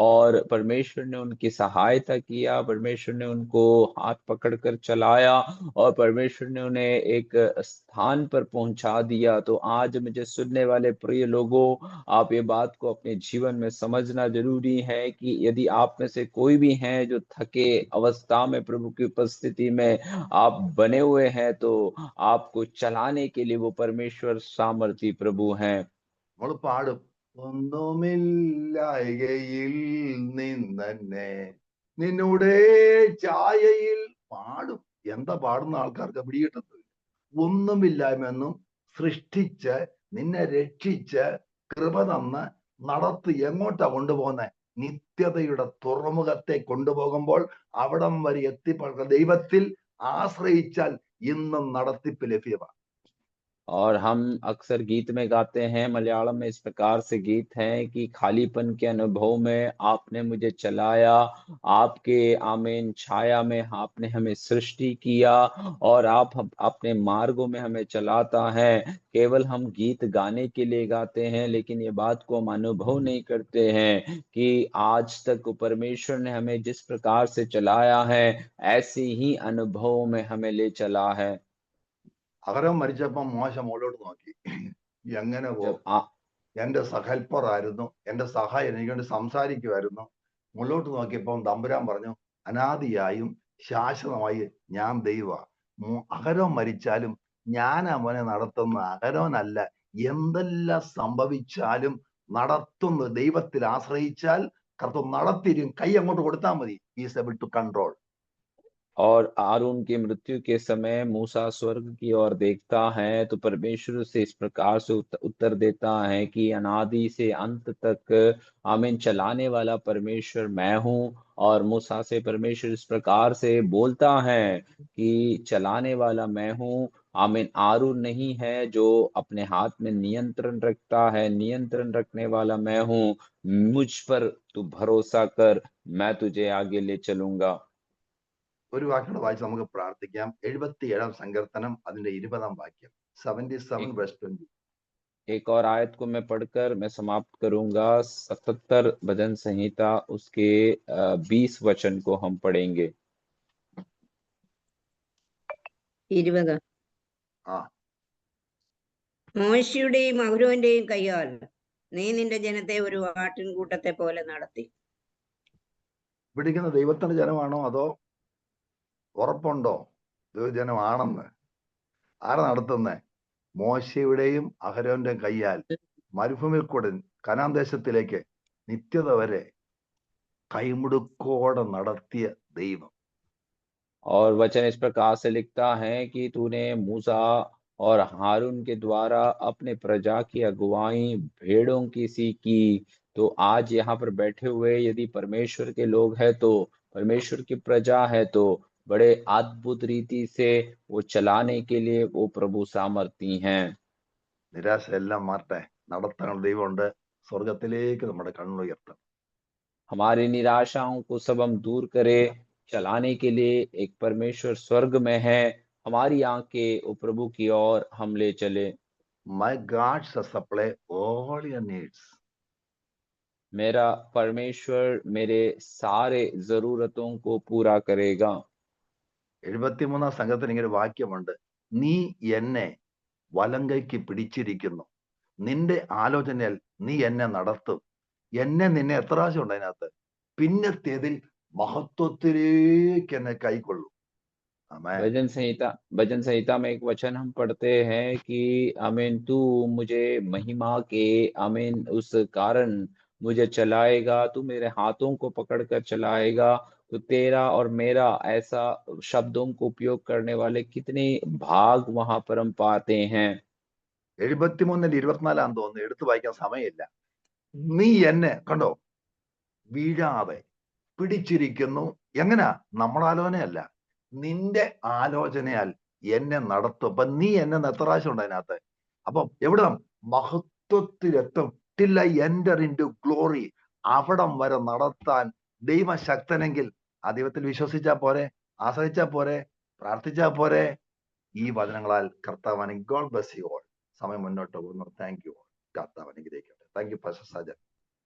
और परमेश्वर ने उनकी सहायता किया, परमेश्वर ने उनको हाथ पकड़कर चलाया और परमेश्वर ने उन्हें एक स्थान पर पहुंचा दिया। तो आज मुझे सुनने वाले प्रिय लोगों, आप ये बात को अपने जीवन में समझना जरूरी है कि यदि आप में से कोई भी हैं जो थके अवस्था में प्रभु की उपस्थिति में आप बने हुए हैं, तो आपको चलाने के लिए वो परमेश्वर सामर्थी प्रभु हैं। നമ്മൾ പാടും, ഒന്നുമില്ലായ്കയിൽ നിന്നെ നിന്നുടെ ഛായയിൽ പാടും. എന്താ പാടുന്ന ആൾക്കാർക്ക് പിടികിട്ടുന്നത്? ഒന്നുമില്ലായ്മെന്നും സൃഷ്ടിച്ച് നിന്നെ രക്ഷിച്ച് കൃപ തന്ന് നടത്തി എങ്ങോട്ടാ കൊണ്ടുപോകുന്നത്? നിത്യതയുടെ തുറമുഖത്തെ കൊണ്ടുപോകുമ്പോൾ അവിടം വരെ എത്തിപ്പെടുന്ന ദൈവത്തിൽ ആശ്രയിച്ചാൽ ഇന്നും നടത്തിപ്പ് ലഭ്യമാണ്. और हम अक्सर गीत में गाते हैं, मलयालम में इस प्रकार से गीत हैं कि खालीपन के अनुभव में आपने मुझे चलाया, आपके आमीन छाया में आपने हमें सृष्टि किया और आप अपने मार्गों में हमें चलाता है। केवल हम गीत गाने के लिए गाते हैं, लेकिन ये बात को हम अनुभव नहीं करते हैं कि आज तक परमेश्वर ने हमें जिस प्रकार से चलाया है, ऐसे ही अनुभवों में हमें ले चला है। അഹരോൻ മരിച്ചപ്പോ മോശ മുകളിലോട്ട് നോക്കി, എങ്ങനെ जब പോകും? എന്റെ ഹെൽപ്പർ ആയിരുന്നു, എന്റെ സഹായം, എനിക്ക് വേണ്ടി സംസാരിക്കുമായിരുന്നു. മുകളിലോട്ട് നോക്കിയപ്പോൾ തമ്പുരാൻ പറഞ്ഞു, അനാദിയായും ശാശ്വതമായി ഞാൻ ദൈവ. അഹരോൻ മരിച്ചാലും ഞാൻ അവനെ നടത്തുന്ന അഹരോനല്ല. എന്തെല്ലാം സംഭവിച്ചാലും നടത്തുന്ന ദൈവത്തിൽ ആശ്രയിച്ചാൽ കർത്താവ് നടത്തിരും. കൈ അങ്ങോട്ട് കൊടുത്താൽ മതി. Is able to control. और आरून की मृत्यु के समय मूसा स्वर्ग की ओर देखता है तो परमेश्वर से इस प्रकार से उत्तर देता है कि अनादि से अंत तक आमीन चलाने वाला परमेश्वर मैं हूँ। और मूसा से परमेश्वर इस प्रकार से बोलता है कि चलाने वाला मैं हूँ, आमीन आरून नहीं है जो अपने हाथ में नियंत्रण रखता है, नियंत्रण रखने वाला मैं हूँ। मुझ पर तू भरोसा कर, मैं तुझे आगे ले चलूंगा। ഒരു വാക്യം വായിച്ച് നമുക്ക് പ്രാർത്ഥിക്കാം. 77 സങ്കീർത്തനം അതിന്റെ 20 വാക്യം, 77 verse 20. एक और आयत को मैं पढ़कर मैं समाप्त करूंगा। 77 भजन संहिता उसके 20 वचन को हम पढ़ेंगे। 20. ആ മോശയുടെയും അഹരോന്റെയും കയ്യാൽ നീ നിന്റെ ജനത്തെ ഒരു ആട്ടിൻകൂട്ടത്തെ പോലെ നടത്തി. പിടിക്കുന്ന ദൈവത്തിന്റെ ജനമാണോ അതോ ഉറപ്പുണ്ടോ ദൈവജനമാണെന്ന്? ആരാ നടത്തുന്നേ? മോശയുടെയും അഹരോന്റെയും കയ്യാൽ മരുഭൂമിയിൽ കൂടെ കനാൻ ദേശത്തിലേക്ക് നിത്യത വരെ കൈമുടുക്കോടെ നടത്തിയ ദൈവം. और वचन इस प्रकार से लिखता है कि तूने मूसा और हारून के द्वारा अपने प्रजा की अगुवाई भेड़ों की सी की। तो आज यहाँ पर बैठे हुए यदि परमेश्वर के लोग हैं, तो परमेश्वर की प्रजा है, तो बड़े अद्भुत रीति से वो चलाने के लिए वो प्रभु सामर्थी हैं। നിരാശ എല്ലാം മാറട്ടെ. നടത്താൻ ദൈവമുണ്ട്. സ്വർഗത്തിലേക്ക് നമ്മുടെ കണ്ണുയർത്തണം. हमारी निराशाओं को सब हम दूर करें, चलाने के लिए एक परमेश्वर स्वर्ग में है। हमारी आंखें वो प्रभु की ओर हम ले चले। My God shall supply all your needs. मेरा परमेश्वर मेरे सारे जरूरतों को पूरा करेगा। 73 സംഘത്തിന് ഇങ്ങനെ വാക്യമുണ്ട്, നീ എന്നെ വലങ്കൈക്ക് പിടിച്ചിരിക്കുന്നു, നിന്റെ ആലോചനയിൽ നീ എന്നെ നടത്തും. നിന്നെ എത്ര പ്രാവശ്യം ഉണ്ട് അതിനകത്ത്? പിന്നത്തേതിൽ മഹത്വത്തിലേക്ക് എന്നെ കൈക്കൊള്ളും. भजन संहिता में एक वचन हम पढ़ते हैं कि आमीन तू मुझे महिमा के आमीन उस कारण मुझे चलाएगा, तू मेरे हाथों को पकड़कर चलाएगा। तो तेरा और मेरा ऐसा शब्दों को उपयोग करने वाले कितने भाग वहां पर हम पाते हैं। 73-24 തോന്നുന്നു, എടുത്തു വായിക്കാൻ സമയമില്ല. നീ എന്നെ കണ്ടോ വീഴാതെ പിടിച്ചിരിക്കുന്നു. എങ്ങനാ? നമ്മുടെ ആലോചനയല്ല, നിന്റെ ആലോചനയാൽ എന്നെ നടത്തും. അപ്പൊ നീ എന്നെ എത്ര പ്രാവശ്യം ഉണ്ട് അതിനകത്ത്? അപ്പൊ എവിടെ മഹത്വത്തിലെത്തും, till I enter into glory. അവിടം വരെ നടത്താൻ ദൈവം ശക്തനെങ്കിൽ ആ ദൈവത്തിൽ വിശ്വസിച്ചാ പോരെ, ആശ്രയിച്ചാ പോരെ, പ്രാർത്ഥിച്ചാ പോരെ. ഈ വചനങ്ങളാൽ കർത്താവ് ഗോഡ് ബ്ലെസ് യു ഓൾ. സമയം മുന്നോട്ട് പോകുന്നു. Thank you. കർത്താവ് അനുഗ്രഹിക്കട്ടെ. Thank you pastor Sajan.